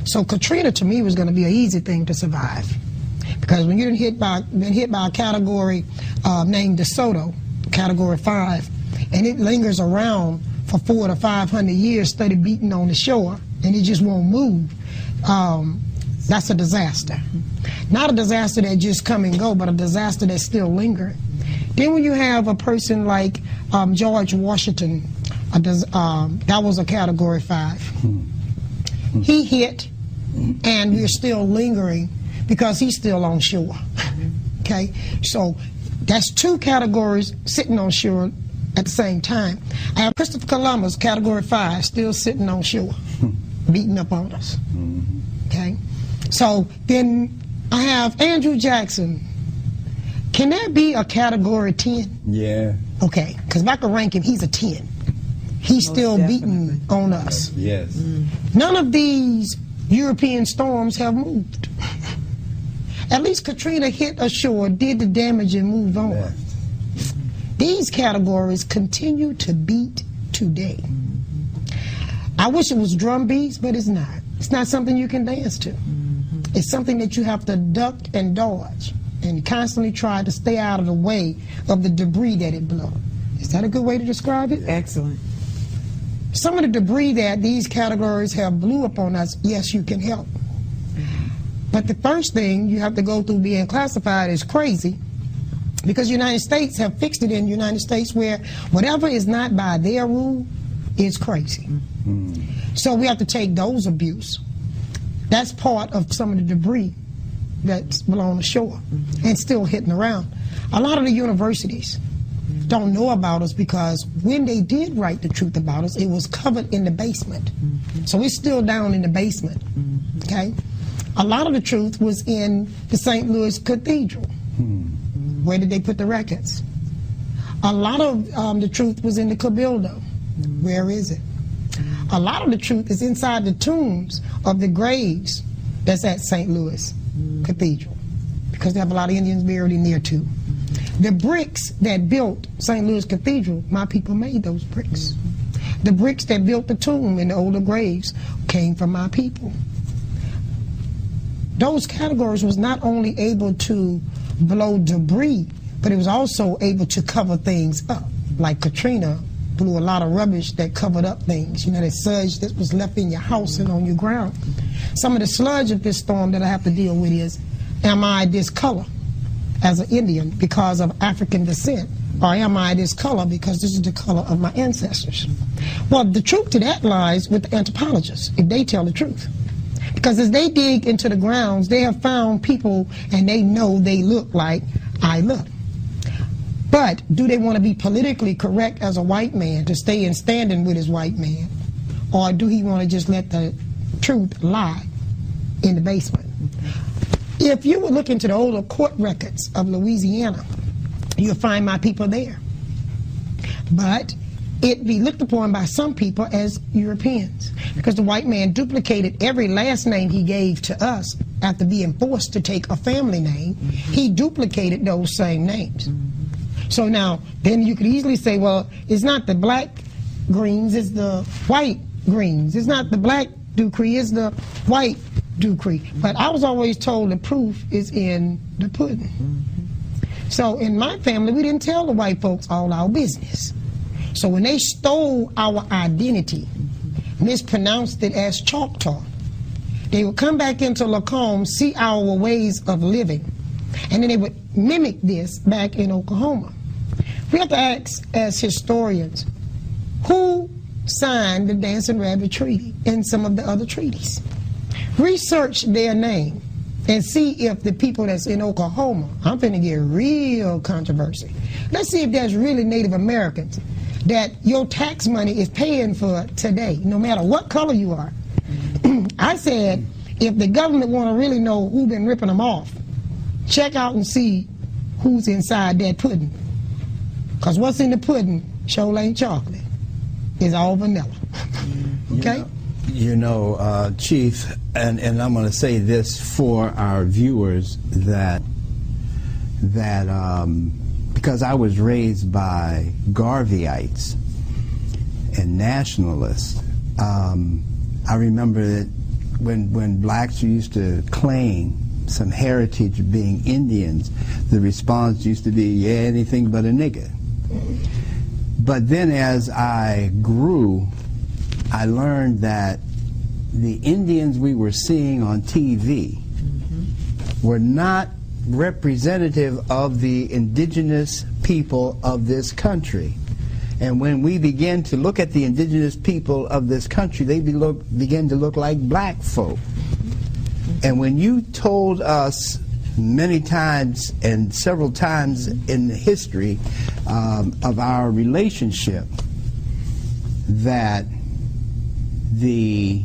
S8: So Katrina, to me, was going to be an easy thing to survive. Because when you're been hit by a category named DeSoto, Category 5, and it lingers around for 400 to 500 years, steady beating on the shore, and it just won't move, that's a disaster. Not a disaster that just come and go, but a disaster that's still lingering. Then when you have a person like George Washington, that was a Category 5. He hit, and we're still lingering because he's still on shore. Okay, so that's two categories sitting on shore at the same time. I have Christopher Columbus, Category 5, still sitting on shore, beating up on us. Okay, so then I have Andrew Jackson. Can that be a Category 10?
S9: Yeah.
S8: Okay, because if I could rank him, he's a 10. He's still beating on us.
S9: Yes.
S8: None of these European storms have moved. At least Katrina hit ashore, did the damage, and moved on. Yeah. These categories continue to beat today. I wish it was drum beats, but it's not. It's not something you can dance to. It's something that you have to duck and dodge and constantly try to stay out of the way of the debris that it blew. Is that a good way to describe it?
S7: Excellent.
S8: some of the debris that these categories have blew up on us, yes, you can help. But the first thing you have to go through being classified as crazy, because the United States have fixed it in the United States where whatever is not by their rule is crazy. So we have to take those abuse. That's part of some of the debris that's below the shore and still hitting around. A lot of the universities don't know about us because when they did write the truth about us, it was covered in the basement. So it's still down in the basement, okay? A lot of the truth was in the St. Louis Cathedral. Where did they put the records? A lot of the truth was in the Cabildo. Where is it? A lot of the truth is inside the tombs of the graves that's at St. Louis Cathedral, because they have a lot of Indians buried in there too. The bricks that built St. Louis Cathedral, my people made those bricks. The bricks that built the tomb in the older graves came from my people. Those categories was not only able to blow debris, but it was also able to cover things up. Like Katrina blew a lot of rubbish that covered up things. You know, that sludge that was left in your house and on your ground. Some of the sludge of this storm that I have to deal with is, am I this color as an Indian because of African descent? Or am I this color because this is the color of my ancestors? Well, the truth to that lies with the anthropologists, if they tell the truth. Because as they dig into the grounds, they have found people and they know they look like I look. But do they want to be politically correct as a white man to stay in standing with his white man? Or do he want to just let the truth lie in the basement? If you would look into the older court records of Louisiana, you'll find my people there. But it be looked upon by some people as Europeans, because the white man duplicated every last name he gave to us after being forced to take a family name. He duplicated those same names. So now, then you could easily say, well, it's not the black Greens, it's the white Greens. It's not the black Dupree, it's the white Dupree. But I was always told the proof is in the pudding. So in my family, we didn't tell the white folks all our business. So when they stole our identity, mispronounced it as Choctaw, they would come back into Lacombe, see our ways of living, and then they would mimic this back in Oklahoma. We have to ask, as historians, who signed the Dancing Rabbit Treaty and some of the other treaties? Research their name and see if the people that's in Oklahoma, I'm finna get real controversy. Let's see if there's really Native Americans that your tax money is paying for today, no matter what color you are. I said, if the government want to really know who's been ripping them off, check out and see who's inside that pudding. Because what's in the pudding sure ain't chocolate. It's all vanilla. Okay?
S5: You know, Chief, and I'm going to say this for our viewers, that because I was raised by Garveyites and nationalists, I remember that when blacks used to claim some heritage of being Indians, the response used to be, yeah, anything but a nigger. But then as I grew, I learned that the Indians we were seeing on TV were not representative of the indigenous people of this country. And when we began to look at the indigenous people of this country, they began to look like black folk. And when you told us many times and several times in the history of our relationship that the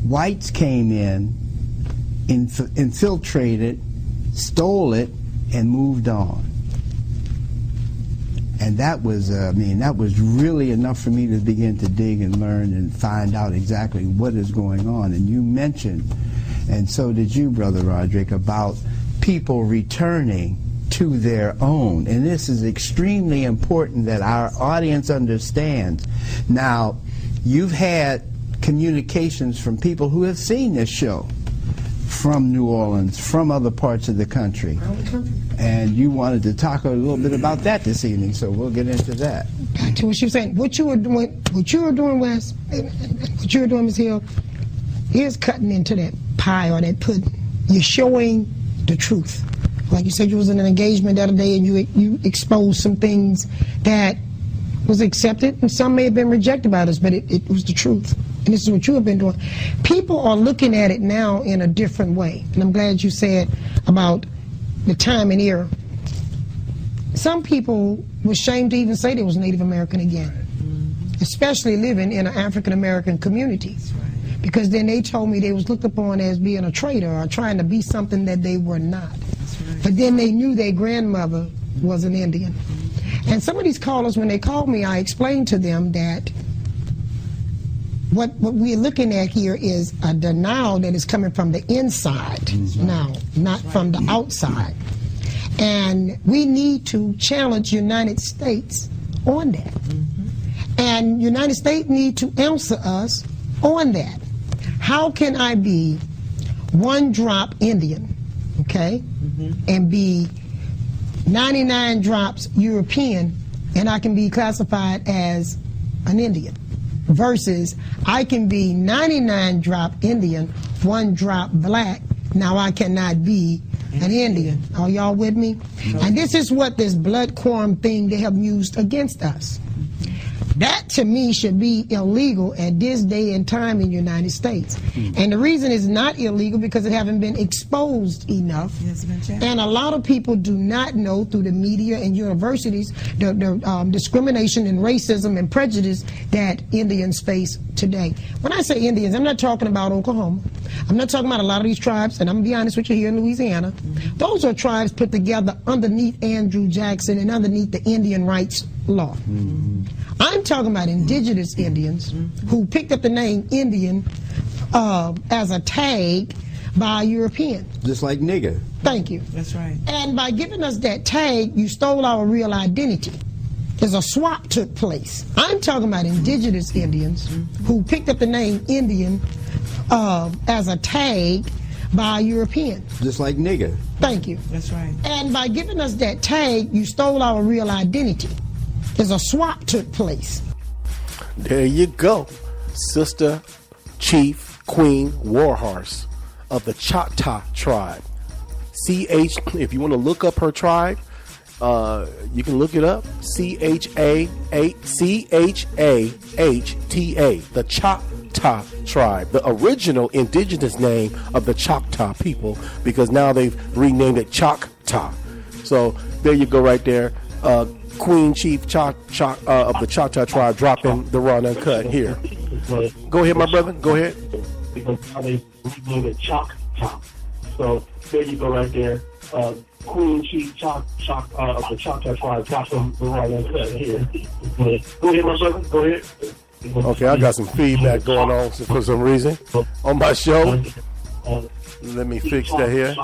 S5: whites came in, infiltrated, stole it, and moved on. And that was, that was really enough for me to begin to dig and learn and find out exactly what is going on. And you mentioned, and so did you, Brother Roderick, about people returning to their own. And this is extremely important that our audience understands. Now, you've had communications from people who have seen this show
S9: from New Orleans, from other parts of the country. And you wanted to talk a little bit about that this evening, so we'll get into that.
S8: Back to what she was saying. What you were doing, Wes, and what you were doing, Ms. Hill, is cutting into that pie or that pudding. You're showing the truth. Like you said, you was in an engagement the other day and you exposed some things that was accepted, and some may have been rejected by us, but it was the truth. And this is what you have been doing. People are looking at it now in a different way. And I'm glad you said about the time and era. Some people were ashamed to even say they was Native American again, especially living in an African American community. Because then they told me they was looked upon as being a traitor or trying to be something that they were not. But then they knew their grandmother was an Indian. And some of these callers, when they called me, I explained to them that what we're looking at here is a denial that is coming from the inside now, not from the outside. And we need to challenge United States on that. And United States need to answer us on that. How can I be one drop Indian, okay, and be 99 drops European, and I can be classified as an Indian, versus I can be 99 drop Indian, 1 drop black, now I cannot be an Indian. Are y'all with me? And this is what this blood quorum thing they have used against us. That, to me, should be illegal at this day and time in the United States. And the reason it's not illegal because it haven't been exposed enough. And a lot of people do not know through the media and universities the discrimination and racism and prejudice that Indians face today. When I say Indians, I'm not talking about Oklahoma. I'm not talking about a lot of these tribes, and I'm going to be honest with you, here in Louisiana. Those are tribes put together underneath Andrew Jackson and underneath the Indian rights law. I'm talking about indigenous Indians who picked up the name Indian as a tag by Europeans.
S9: Just like nigger.
S8: Thank you.
S7: That's right.
S8: And by giving us that tag, you stole our real identity. There's a swap took place. I'm talking about indigenous Indians who picked up the name Indian as a tag by Europeans.
S9: Just like nigger.
S8: Thank you.
S7: That's right.
S8: And by giving us that tag, you stole our real identity. There's a swap took place.
S3: There you go. Sister Chief Queen Warhorse of the Choctaw tribe. If you want to look up her tribe, you can look it up. CHAHTA, the Choctaw tribe, the original indigenous name of the Choctaw people, because now they've renamed it Choctaw. So there you go right there. Queen Chief of the Choctaw tribe dropping the raw and uncut here. Go ahead, my brother. Go ahead.
S10: Because now they renamed it Choctaw. So there you go right there. Queen Chief of the Choctaw tribe dropping the raw and uncut here. Go ahead, my brother. Go ahead.
S3: Okay, I got some feedback going on for some reason on my show. Let me fix that here.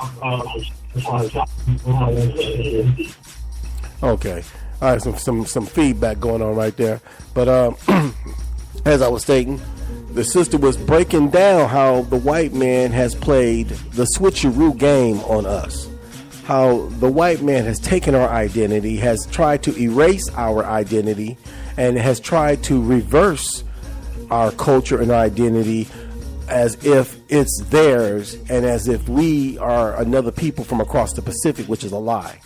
S3: Okay. All right, some feedback going on right there. But as I was stating, the sister was breaking down how the white man has played the switcheroo game on us. How the white man has taken our identity, has tried to erase our identity, and has tried to reverse our culture and our identity as if it's theirs and as if we are another people from across the Pacific, which is a lie.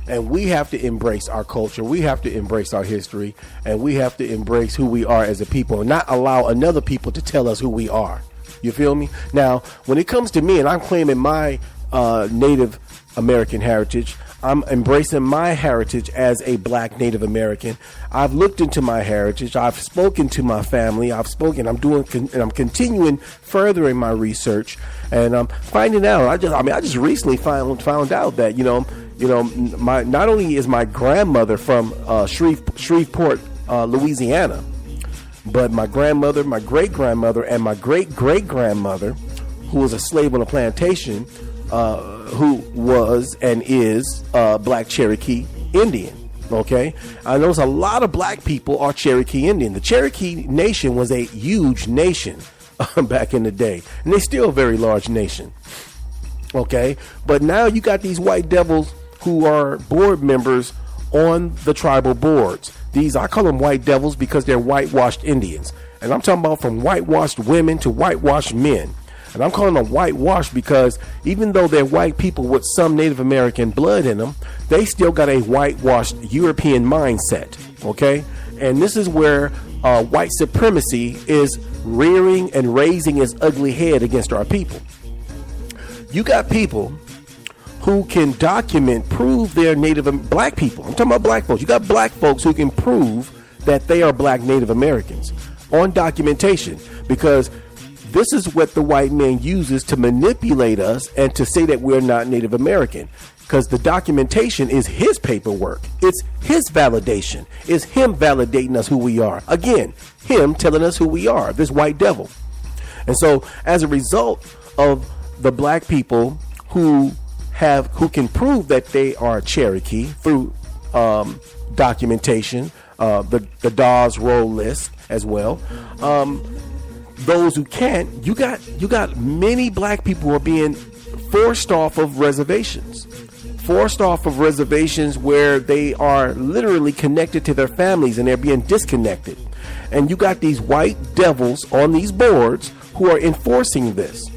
S3: And we have to embrace our culture. We have to embrace our history, and we have to embrace who we are as a people and not allow another people to tell us who we are. You feel me? Now, when it comes to me, and I'm claiming my Native American heritage, I'm embracing my heritage as a black Native American. I've looked into my heritage. I've spoken to my family. I'm continuing furthering my research, and I'm finding out. I just recently found out that not only is my grandmother from Shreveport, Louisiana, but my grandmother, my great grandmother, and my great great grandmother, who was a slave on a plantation, who was and is Black Cherokee Indian. Okay, I know a lot of black people are Cherokee Indian. The Cherokee Nation was a huge nation back in the day, and they're still a very large nation. Okay, but now you got these white devils who are board members on the tribal boards. These, I call them white devils because they're whitewashed Indians. And I'm talking about from whitewashed women to whitewashed men. And I'm calling them whitewashed because even though they're white people with some Native American blood in them, they still got a whitewashed European mindset. Okay, and this is where white supremacy is rearing and raising its ugly head against our people. You got people who can document, prove they're black people. I'm talking about black folks. You got black folks who can prove that they are black Native Americans on documentation, because this is what the white man uses to manipulate us and to say that we're not Native American, because the documentation is his paperwork. It's his validation. It's him validating us who we are. Again, him telling us who we are, this white devil. And so as a result of the black people who can prove that they are Cherokee through documentation, the Dawes roll list as well. Those who can't, you got many black people who are being forced off of reservations where they are literally connected to their families and they're being disconnected. And you got these white devils on these boards who are enforcing this.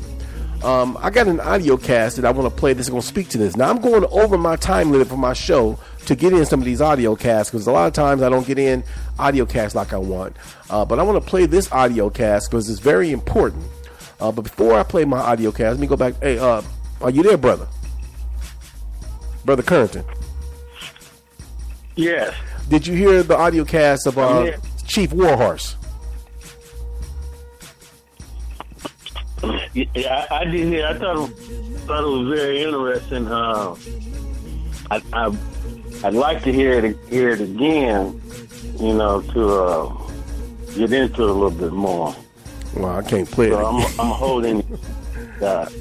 S3: I got an audio cast that I want to play that's going to speak to this. Now, I'm going over my time limit for my show to get in some of these audio casts, because a lot of times I don't get in audio casts like I want. But I want to play this audio cast because it's very important. But before I play my audio cast, let me go back. Hey, are you there, brother? Brother Currington?
S6: Yes.
S3: Did you hear the audio cast of Chief Warhorse?
S6: Yeah, I did hear. I thought it was very interesting. I'd like to hear it again. You know, to get into it a little bit more.
S3: Well, I can't play it.
S6: I'm holding that.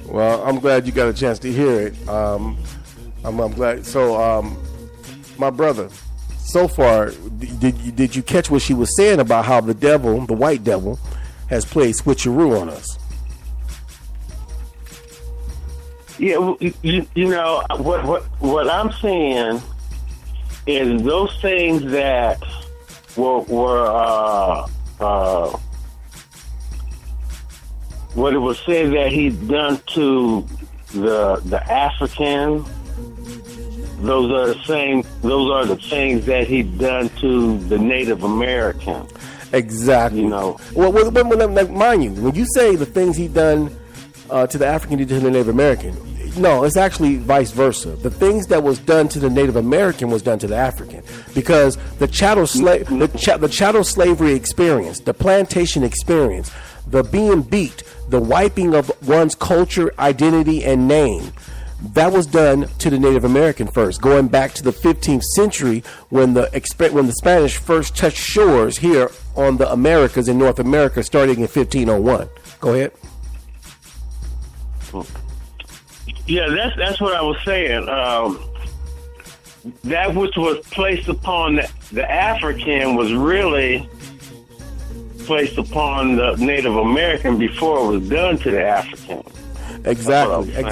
S3: Well, I'm glad you got a chance to hear it. I'm glad. So, my brother, so far, did you catch what she was saying about how the devil, the white devil, has played switcheroo on us?
S6: Yeah, you know what I'm saying is those things that were what it was said that he'd done to the African. Those are the things that he'd done to the Native American.
S3: Exactly.
S6: You know.
S3: Well, mind you, when you say the things he done to the African, he did to the Native American. No, it's actually vice versa. The things that was done to the Native American was done to the African, because the chattel slavery experience, the plantation experience, the being beat, the wiping of one's culture, identity, and name. That was done to the Native American first, going back to the 15th century when the Spanish first touched shores here on the Americas in North America, starting in 1501. Go ahead.
S6: Yeah, that's what I was saying. That which was placed upon the African was really placed upon the Native American before it was done to the African.
S3: Exactly. And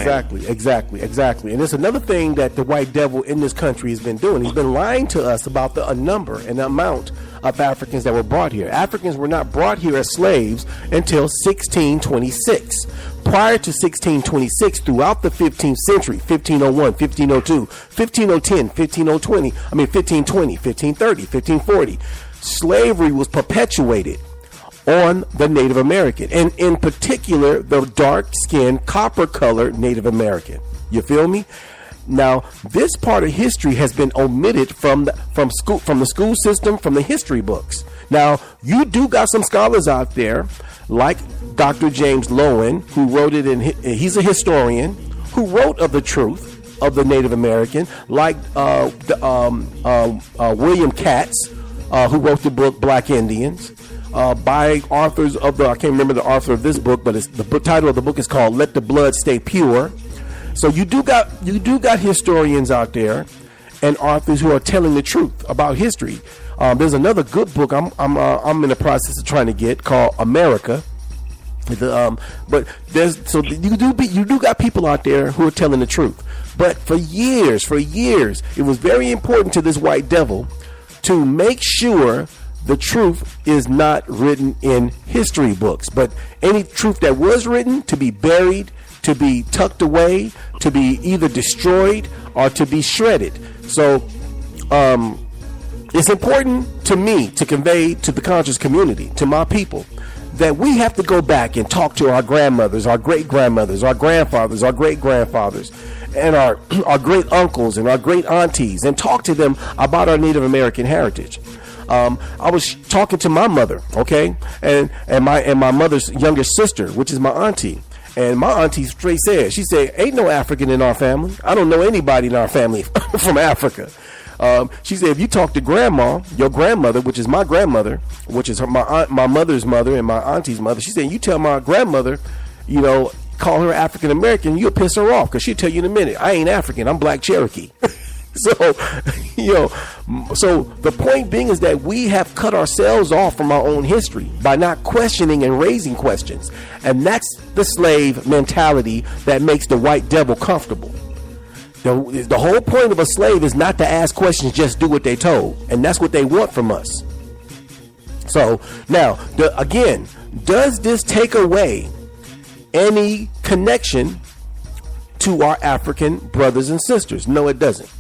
S3: it's another thing that the white devil in this country has been doing. He's been lying to us about the number and the amount of Africans that were brought here. Africans were not brought here as slaves until 1626. Prior to 1626, throughout the 15th century, 1501, 1502, 1510, 1520, 1520, 1530, 1540, slavery was perpetuated on the Native American, and in particular the dark-skinned, copper-colored Native American. You feel me? Now, this part of history has been omitted from the school system, from the history books. Now, you do got some scholars out there, like Dr. James Lowen, who wrote it he's a historian, who wrote of the truth of the Native American, like William Katz, who wrote the book Black Indians. By authors of I can't remember the author of this book, but the title of the book is called "Let the Blood Stay Pure." So you do got historians out there and authors who are telling the truth about history. There's another good book I'm in the process of trying to get called America. But you do got people out there who are telling the truth. But for years, it was very important to this white devil to make sure the truth is not written in history books. But any truth that was written to be buried, to be tucked away, to be either destroyed or to be shredded. So it's important to me to convey to the conscious community, to my people, that we have to go back and talk to our grandmothers, our great-grandmothers, our grandfathers, our great-grandfathers, and our great uncles and our great aunties, and talk to them about our Native American heritage. I was talking to my mother, okay, and my mother's younger sister, which is my auntie. And my auntie straight said, she said, ain't no African in our family. I don't know anybody in our family from Africa. She said, if you talk to grandma, your grandmother, which is my grandmother, which is my mother's mother and my auntie's mother, she said, you tell my grandmother, call her African American, you'll piss her off because she'll tell you in a minute, I ain't African, I'm Black Cherokee. So the point being is that we have cut ourselves off from our own history by not questioning and raising questions. And that's the slave mentality that makes the white devil comfortable. The whole point of a slave is not to ask questions, just do what they told. And that's what they want from us. So now, again, does this take away any connection to our African brothers and sisters? No, it doesn't.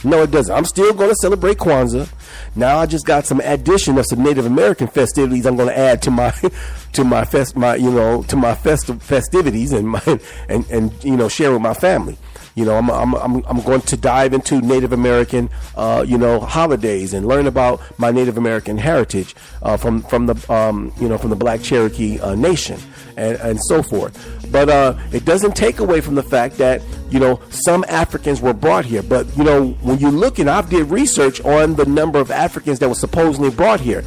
S3: No, it doesn't. I'm still going to celebrate Kwanzaa. Now I just got some addition of some Native American festivities I'm going to add to my festivities and share with my family. I'm going to dive into Native American holidays and learn about my Native American heritage from the Black Cherokee Nation and so forth. But it doesn't take away from the fact that some Africans were brought here. But when you look, and I did research on the number of Africans that were supposedly brought here,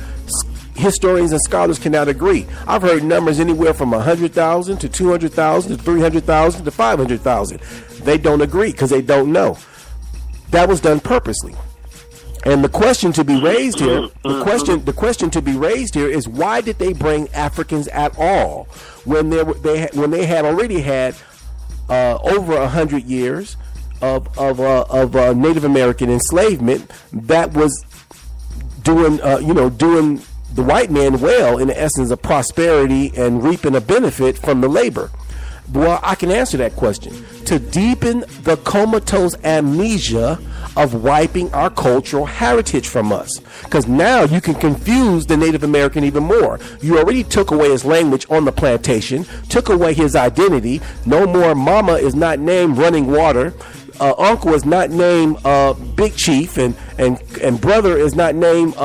S3: historians and scholars cannot agree. I've heard numbers anywhere from 100,000 to 200,000 to 300,000 to 500,000. They don't agree because they don't know. That was done purposely. And the question to be raised here, the question to be raised here is, why did they bring Africans at all when they had already had over 100 years of Native American enslavement that was doing the white man well, in the essence of prosperity and reaping a benefit from the labor? Well, I can answer that question. To deepen the comatose amnesia of wiping our cultural heritage from us. Because now you can confuse the Native American even more. You already took away his language on the plantation, took away his identity. No more mama is not named Running Water. Uncle is not named Big Chief, and brother is not named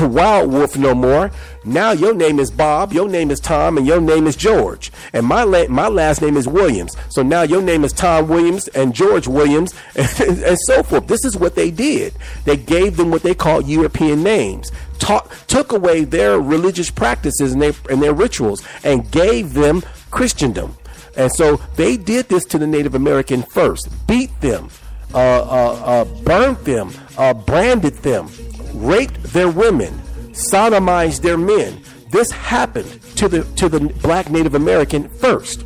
S3: Wild Wolf no more. Now your name is Bob, your name is Tom, and your name is George. And my last name is Williams. So now your name is Tom Williams and George Williams and so forth. This is what they did. They gave them what they call European names. Took away their religious practices and their rituals and gave them Christendom. And so they did this to the Native American first. Beat them, burned them, branded them, raped their women, sodomized their men. This happened to the Black Native American first.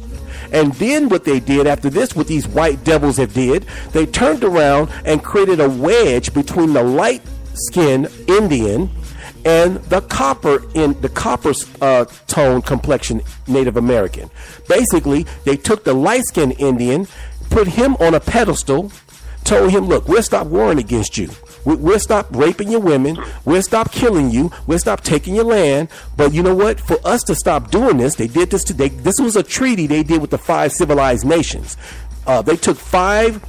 S3: And then what they did after this, what these white devils have did, they turned around and created a wedge between the light-skinned Indian and the copper tone complexion Native American. Basically, they took the light-skinned Indian, put him on a pedestal, told him, look, we'll stop warring against you. We'll stop raping your women. We'll stop killing you. We'll stop taking your land. But you know what? For us to stop doing this, they did this today. This was a treaty they did with the 5 civilized nations. They took five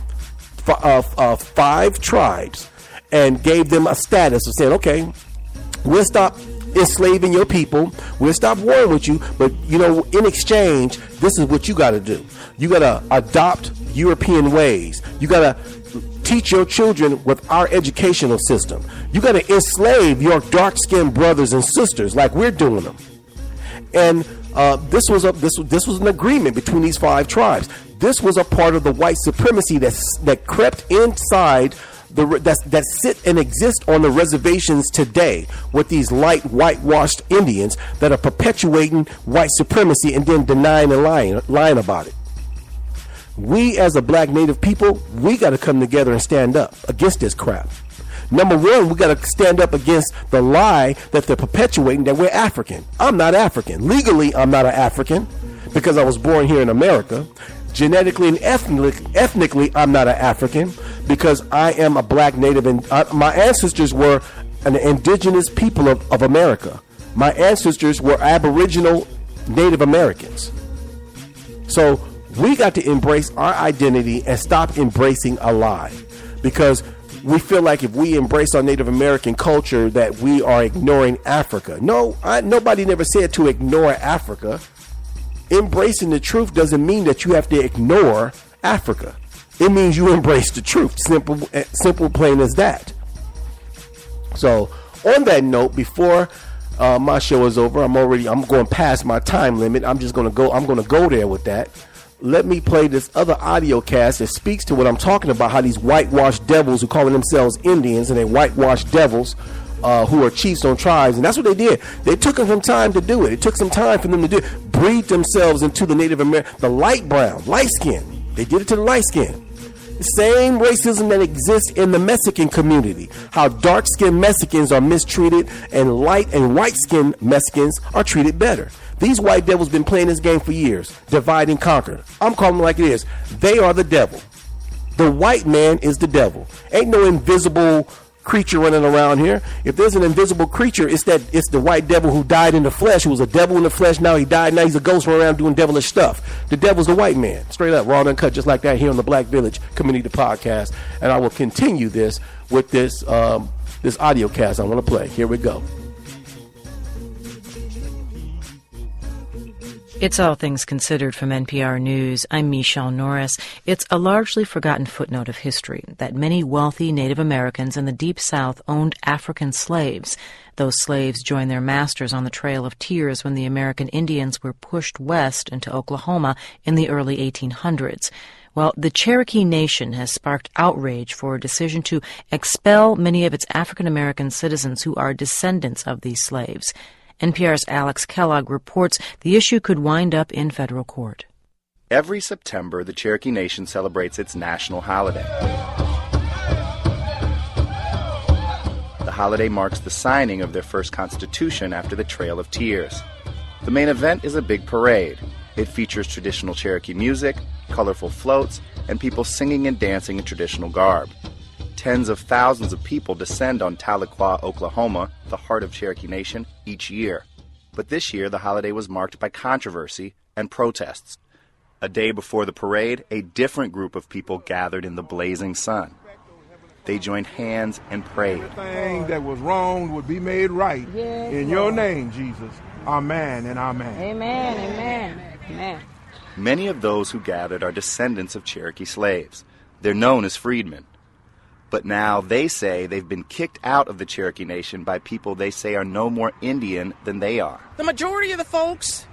S3: tribes and gave them a status of saying, okay, we'll stop enslaving your people. We'll stop warring with you. But, in exchange, this is what you got to do. You got to adopt European ways. You got to teach your children with our educational system. You got to enslave your dark-skinned brothers and sisters like we're doing them. And this was an agreement between these 5 tribes. This was a part of the white supremacy that crept inside that sit and exist on the reservations today with these light whitewashed Indians that are perpetuating white supremacy and then denying and lying about it. We as a black Native people, we got to come together and stand up against this crap. Number one, we got to stand up against the lie that they're perpetuating that we're African. I'm not African. Legally, I'm not an African because I was born here in America. Genetically and ethnically, I'm not an African because I am a black Native, and my ancestors were an indigenous people of America. My ancestors were Aboriginal Native Americans. So we got to embrace our identity and stop embracing a lie, because we feel like if we embrace our Native American culture that we are ignoring Africa. No, nobody never said to ignore Africa. Embracing the truth doesn't mean that you have to ignore Africa. It means you embrace the truth. Simple, plain as that. So on that note, before my show is over, I'm going past my time limit. I'm going to go there with that. Let me play this other audio cast that speaks to what I'm talking about, how these whitewashed devils who calling themselves Indians and they whitewashed devils who are chiefs on tribes. And that's what they did. They took them some time to do it. It took some time for them to do it. Breed themselves into the Native American, the light brown, light skin. They did it to the light skin. The same racism that exists in the Mexican community. How dark-skinned Mexicans are mistreated and light and white-skinned Mexicans are treated better. These white devils been playing this game for years. Divide and conquer. I'm calling them like it is. They are the devil. The white man is the devil. Ain't no invisible creature running around here. If there's an invisible creature, it's the white devil who died in the flesh, who was a devil in the flesh. Now he died. Now he's a ghost running around doing devilish stuff. The devil's the white man. Straight up, raw and uncut, just like that here on the Black Village Community Podcast. And I will continue this with this audio cast I'm going to play. Here we go.
S11: It's All Things Considered from NPR News. I'm Michelle Norris. It's a largely forgotten footnote of history that many wealthy Native Americans in the Deep South owned African slaves. Those slaves joined their masters on the Trail of Tears when the American Indians were pushed west into Oklahoma in the early 1800s. Well, the Cherokee Nation has sparked outrage for a decision to expel many of its African American citizens who are descendants of these slaves. NPR's Alex Kellogg reports the issue could wind up in federal court.
S12: Every September, the Cherokee Nation celebrates its national holiday. The holiday marks the signing of their first constitution after the Trail of Tears. The main event is a big parade. It features traditional Cherokee music, colorful floats, and people singing and dancing in traditional garb. Tens of thousands of people descend on Tahlequah, Oklahoma, the heart of Cherokee Nation, each year. But this year, the holiday was marked by controversy and protests. A day before the parade, a different group of people gathered in the blazing sun. They joined hands and prayed.
S13: Everything that was wrong would be made right.
S14: Yes,
S13: in your name, Jesus. Amen and amen.
S14: Amen, amen, amen.
S12: Many of those who gathered are descendants of Cherokee slaves. They're known as freedmen. But now they say they've been kicked out of the Cherokee Nation by people they say are no more Indian than they are.
S15: The majority of the folks,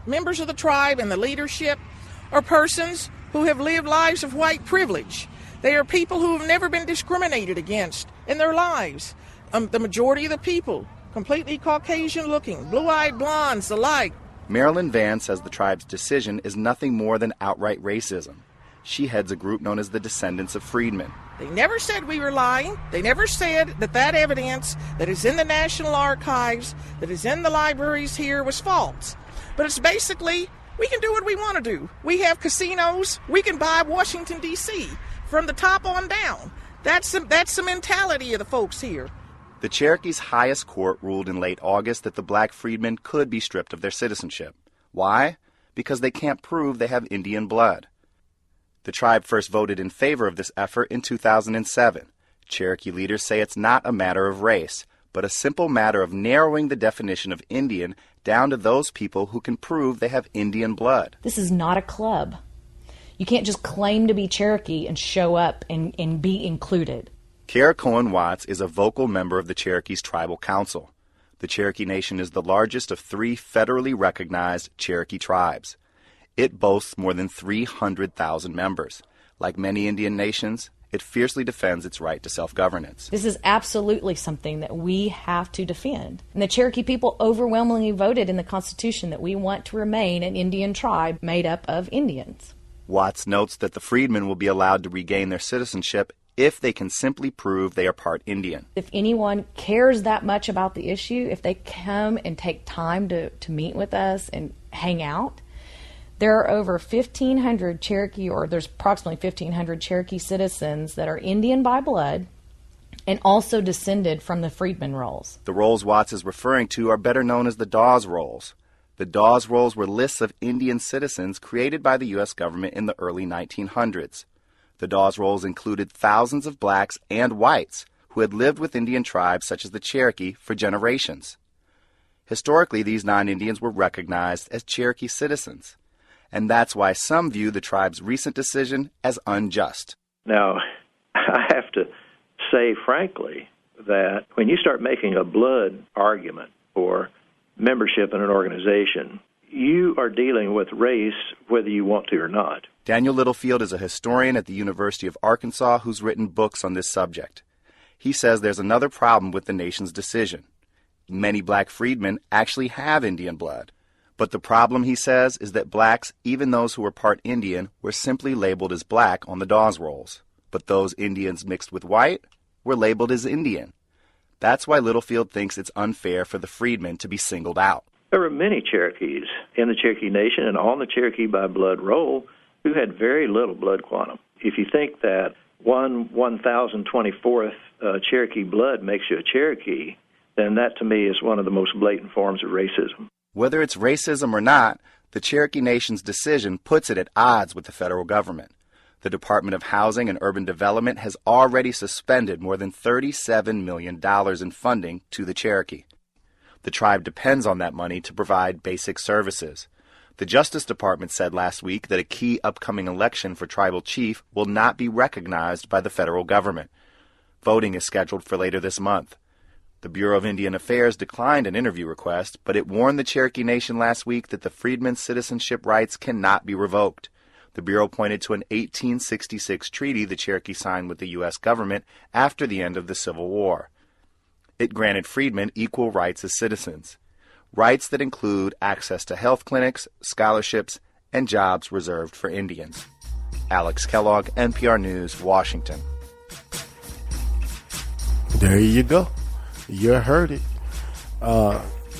S15: members of the tribe and the leadership, are persons who have lived lives of white privilege. They are people who have never been discriminated against in their lives. The majority of the people, completely Caucasian looking, blue-eyed blondes, the like.
S12: Marilyn Vann says the tribe's decision is nothing more than outright racism. She heads a group known as the Descendants of Freedmen.
S15: They never said we were lying. They never said that evidence that is in the National Archives, that is in the libraries here, was false. But it's basically, we can do what we want to do. We have casinos. We can buy Washington, D.C. from the top on down. That's the mentality of the folks here.
S12: The Cherokee's highest court ruled in late August that the black freedmen could be stripped of their citizenship. Why? Because they can't prove they have Indian blood. The tribe first voted in favor of this effort in 2007. Cherokee leaders say it's not a matter of race, but a simple matter of narrowing the definition of Indian down to those people who can prove they have Indian blood.
S16: This is not a club. You can't just claim to be Cherokee and show up and be included.
S12: Kara Cohen Watts is a vocal member of the Cherokee's Tribal Council. The Cherokee Nation is the largest of 3 federally recognized Cherokee tribes. It boasts more than 300,000 members. Like many Indian nations, it fiercely defends its right to self-governance.
S16: This is absolutely something that we have to defend. And the Cherokee people overwhelmingly voted in the Constitution that we want to remain an Indian tribe made up of Indians.
S12: Watts notes that the freedmen will be allowed to regain their citizenship if they can simply prove they are part Indian.
S16: If anyone cares that much about the issue, if they come and take time to meet with us and hang out, there are over 1,500 Cherokee, or there's approximately 1,500 Cherokee citizens that are Indian by blood and also descended from the freedmen rolls.
S12: The rolls Watts is referring to are better known as the Dawes Rolls. The Dawes Rolls were lists of Indian citizens created by the U.S. government in the early 1900s. The Dawes Rolls included thousands of blacks and whites who had lived with Indian tribes such as the Cherokee for generations. Historically, these non-Indians were recognized as Cherokee citizens, and that's why some view the tribe's recent decision as unjust.
S17: Now, I have to say frankly that when you start making a blood argument for membership in an organization, you are dealing with race whether you want to or not.
S12: Daniel Littlefield is a historian at the University of Arkansas who's written books on this subject. He says there's another problem with the nation's decision. Many black freedmen actually have Indian blood. But the problem, he says, is that blacks, even those who were part Indian, were simply labeled as black on the Dawes Rolls. But those Indians mixed with white were labeled as Indian. That's why Littlefield thinks it's unfair for the freedmen to be singled out.
S17: There were many Cherokees in the Cherokee Nation and on the Cherokee by blood roll who had very little blood quantum. If you think that 1,024th Cherokee blood makes you a Cherokee, then that to me is one of the most blatant forms of racism.
S12: Whether it's racism or not, the Cherokee Nation's decision puts it at odds with the federal government. The Department of Housing and Urban Development has already suspended more than $37 million in funding to the Cherokee. The tribe depends on that money to provide basic services. The Justice Department said last week that a key upcoming election for tribal chief will not be recognized by the federal government. Voting is scheduled for later this month. The Bureau of Indian Affairs declined an interview request, but it warned the Cherokee Nation last week that the freedmen's citizenship rights cannot be revoked. The Bureau pointed to an 1866 treaty the Cherokee signed with the U.S. government after the end of the Civil War. It granted freedmen equal rights as citizens, rights that include access to health clinics, scholarships, and jobs reserved for Indians. Alex Kellogg, NPR News, Washington.
S3: There you go. You heard it.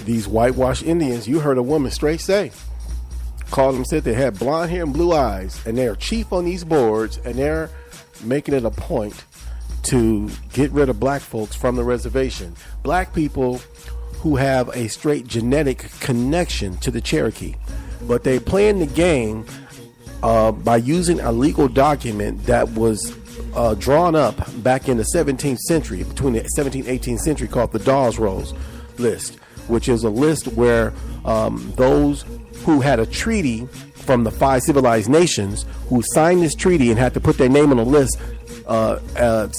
S3: These whitewashed Indians, you heard a woman straight say, called them, said they had blonde hair and blue eyes, and they're chief on these boards, and they're making it a point to get rid of black folks from the reservation. Black people who have a straight genetic connection to the Cherokee, but they playing the game by using a legal document that was drawn up back in the 17th century, between the 17th and 18th century, called the Dawes Rolls list, which is a list where those who had a treaty from the 5 civilized nations who signed this treaty and had to put their name on the list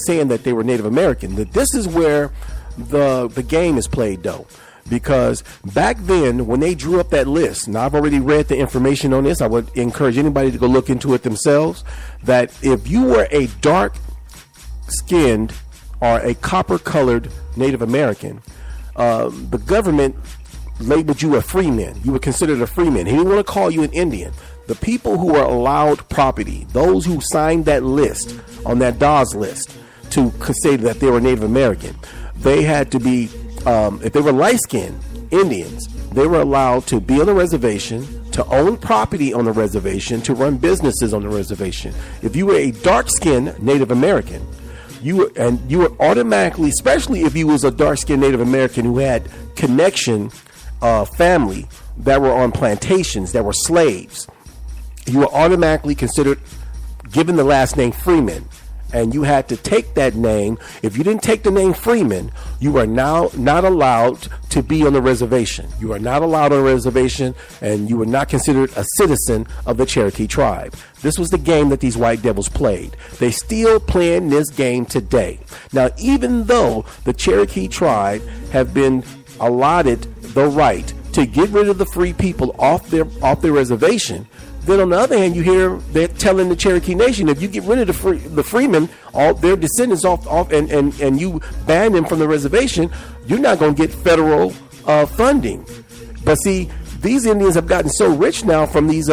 S3: saying that they were Native American. This is where the game is played, though, because back then when they drew up that list, and I've already read the information on this, I would encourage anybody to go look into it themselves, that if you were a dark-skinned or a copper-colored Native American, the government labeled you a freeman. You were considered a freeman. He didn't want to call you an Indian. The people who were allowed property, those who signed that list on that Dawes list to say that they were Native American, they had to be, if they were light-skinned Indians, they were allowed to be on the reservation, to own property on the reservation, to run businesses on the reservation. If you were a dark-skinned Native American, you were automatically, especially if you was a dark-skinned Native American who had connection, family that were on plantations, that were slaves, you were automatically considered given the last name Freeman, and you had to take that name. If you didn't take the name Freeman, you are now not allowed to be on the reservation. You are not allowed on the reservation, and you were not considered a citizen of the Cherokee tribe. This was the game that these white devils played. They still playing this game today. Now, even though the Cherokee tribe have been allotted the right to get rid of the free people off their reservation, then on the other hand, you hear they're telling the Cherokee Nation, if you get rid of the freemen, all their descendants off and you ban them from the reservation, you're not going to get federal funding. But see, these Indians have gotten so rich now from these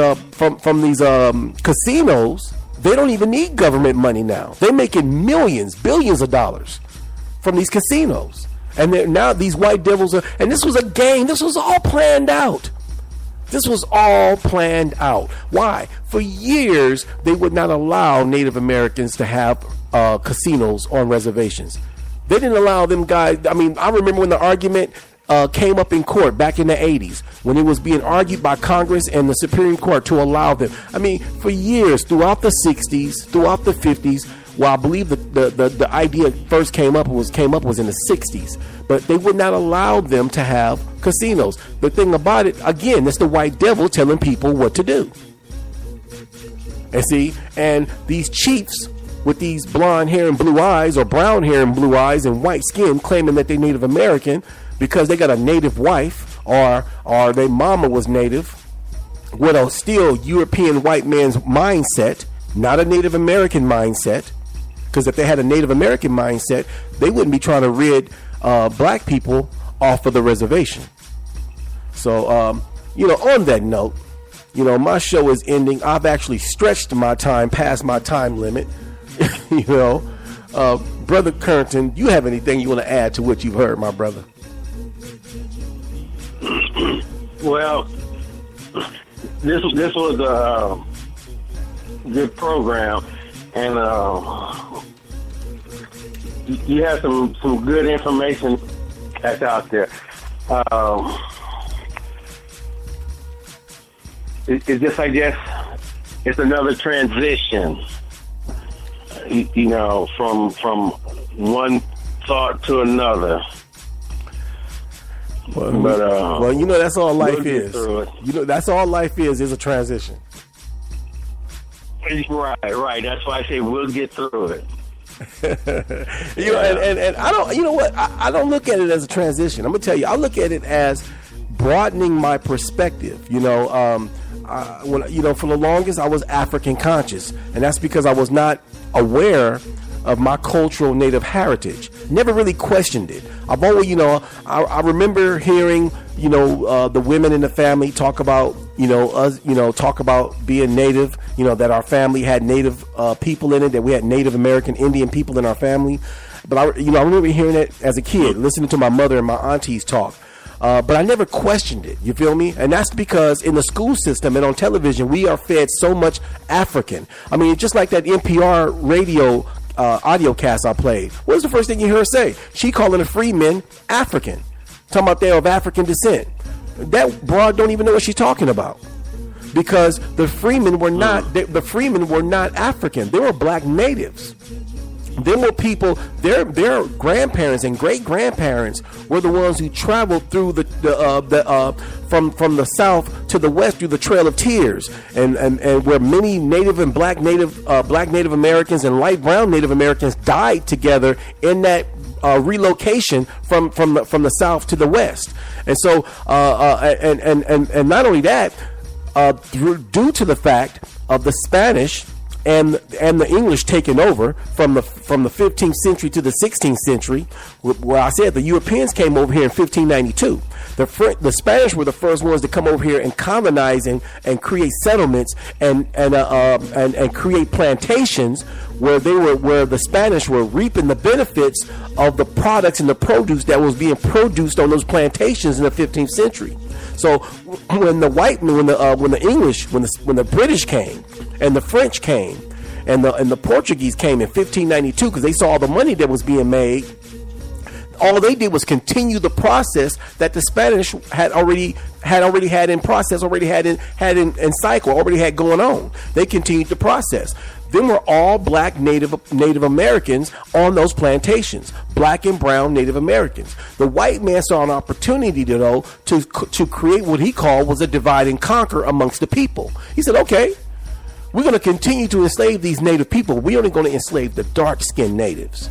S3: casinos, they don't even need government money now. They're making millions, billions of dollars from these casinos. And now these white devils are, and this was a game. This was all planned out. This was all planned out. Why? For years, they would not allow Native Americans to have casinos on reservations. They didn't allow them guys. I mean, I remember when the argument came up in court back in the 80s, when it was being argued by Congress and the Supreme Court to allow them. I mean, for years, throughout the 60s, throughout the 50s, well, I believe the idea first came up was in the 60s, but they would not allow them to have casinos. The thing about it, again, it's the white devil telling people what to do. And see, and these chiefs with these blonde hair and blue eyes, or brown hair and blue eyes and white skin, claiming that they're Native American because they got a native wife or their mama was native, with a still European white man's mindset, not a Native American mindset. Because if they had a Native American mindset, they wouldn't be trying to rid black people off of the reservation. So, on that note, my show is ending. I've actually stretched my time past my time limit. Brother Currington, you have anything you want to add to what you've heard, my brother?
S6: Well, this was a good program. And you have some good information that's out there. It's just, I guess, it's another transition, from one thought to another.
S3: Well, that's all life is. That's all life is a transition.
S6: Right. That's why I say we'll get through it.
S3: And I don't. You know what? I don't look at it as a transition. I'm gonna tell you. I look at it as broadening my perspective. For the longest I was African conscious, and that's because I was not aware of my cultural native heritage. Never really questioned it. I've always, I remember hearing, the women in the family talk about, us, talk about being native, that our family had native people in it, that we had Native American Indian people in our family. But I remember hearing it as a kid, listening to my mother and my aunties talk. But I never questioned it, you feel me? And that's because in the school system and on television, we are fed so much African. I mean, just like that NPR radio audio cast I played. What was the first thing you heard her say? She calling the freemen African. Talking about they're of African descent. That broad don't even know what she's talking about. Because the freemen were not African. They were black natives. There were people, their grandparents and great grandparents were the ones who traveled through from the south to the west through the Trail of Tears, and where many Native and black Native Americans and light brown Native Americans died together in that relocation from the south to the west. And so and not only that, due to the fact of the Spanish and the English taking over from the 15th century to the 16th century, where I said the Europeans came over here in 1592. The Spanish were the first ones to come over here and colonize and create settlements and create plantations where the Spanish were reaping the benefits of the products and the produce that was being produced on those plantations in the 15th century. So when the British came and the French came and the Portuguese came in 1592, because they saw all the money that was being made, all they did was continue the process that the Spanish had already had in process, already had in cycle, already had going on. They continued the process. Them were all black Native Americans on those plantations, black and brown Native Americans. The white man saw an opportunity to create what he called was a divide and conquer amongst the people. He said, okay, we're going to continue to enslave these Native people. We're only going to enslave the dark-skinned natives.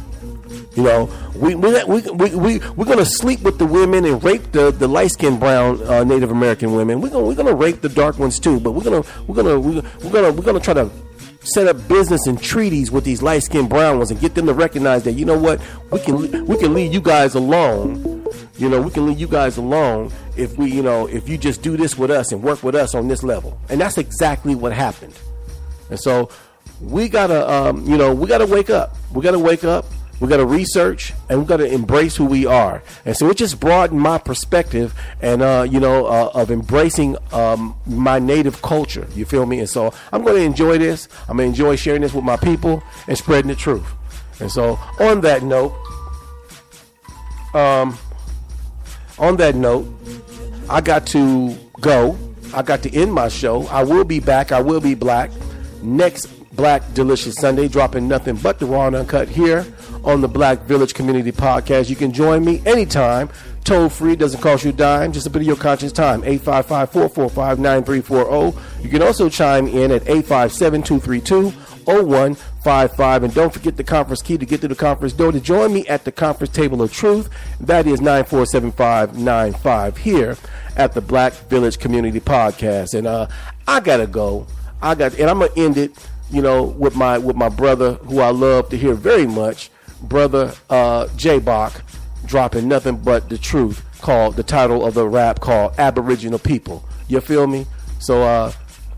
S3: You know, we're gonna sleep with the women and rape the light skinned brown Native American women. We're gonna rape the dark ones too. But we're gonna try to set up business and treaties with these light skinned brown ones and get them to recognize that, you know what, we can leave you guys alone. You know, we can leave you guys alone if if you just do this with us and work with us on this level. And that's exactly what happened. And so we gotta we gotta wake up. We gotta wake up. We got to research, and we got to embrace who we are. And so it just broadened my perspective and, of embracing my native culture. You feel me? And so I'm going to enjoy this. I'm going to enjoy sharing this with my people and spreading the truth. And so on that note, I got to go. I got to end my show. I will be back. I will be black next Black Delicious Sunday, dropping nothing but the raw and uncut here on the Black Village Community Podcast. You can join me anytime, toll free, doesn't cost you a dime, just a bit of your conscious time, 855-445-9340. You can also chime in at 857-232-0155, and don't forget the conference key to get to the conference door to join me at the conference table of truth. That is 947595 here at the Black Village Community Podcast. And I gotta go. And I'm gonna end it, with my brother, who I love to hear very much, brother J-Bach, dropping nothing but the truth, called the title of the rap called Aboriginal People. You feel me? So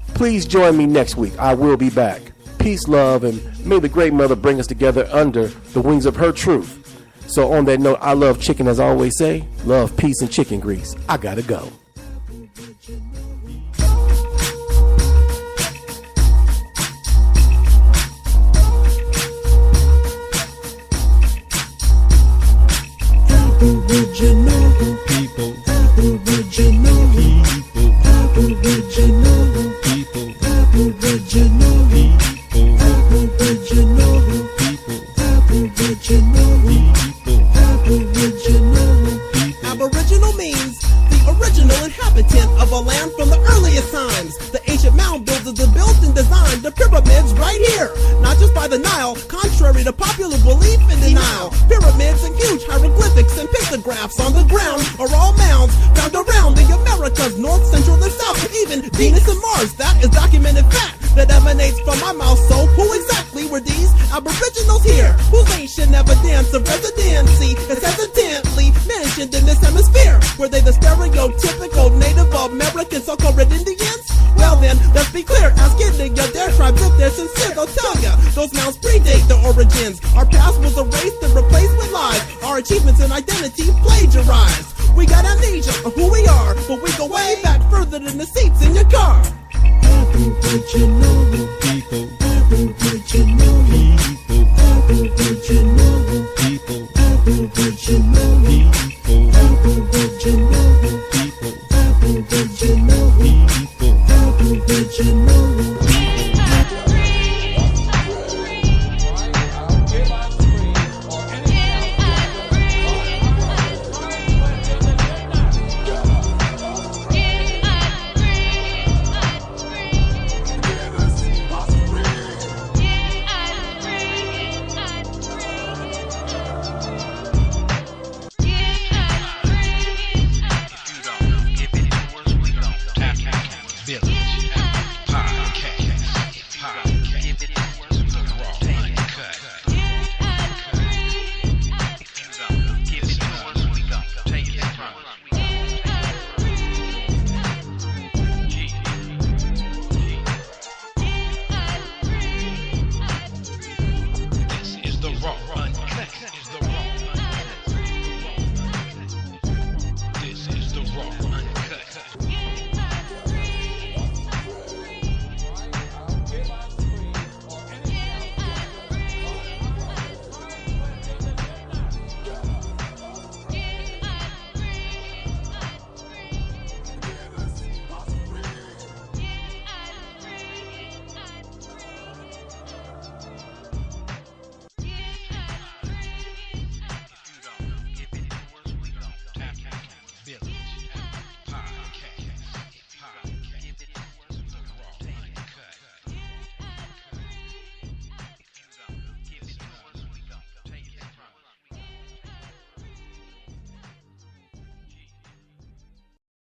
S3: please join me next week. I will be back. Peace, love, and may the great mother bring us together under the wings of her truth. So on that note, I love chicken, as I always say. Love, peace, and chicken grease. I gotta go.
S5: Aboriginal people, Aboriginal people, Aboriginal people, Aboriginal people, Aboriginal people, Aboriginal people, Aboriginal people.
S18: Aboriginal means the original inhabitant of a land from the earliest times. The ancient mound builders have built and designed the pyramids right here, not just by the Nile, contrary to popular belief and denial. Pyramids and huge hieroglyphics and pictographs on the ground are all mounds found around the Americas, north, central, and south, even Venus and Mars. That is documented fact that emanates from my mouth. So who exactly were these Aboriginals here, whose ancient evidence of residency is hesitantly mentioned in this hemisphere? Were they the stereotypical Native American so-called Red Indians? Well then, let's be clear, ask India, their tribes if they're sincere, they'll tell ya those mounds predate their origins. Our past was erased and replaced with lies, our achievements and identity plagiarized. We got amnesia of who we are, but we go way back further than the seats in your car.
S5: Aboriginal people, Aboriginal people, Aboriginal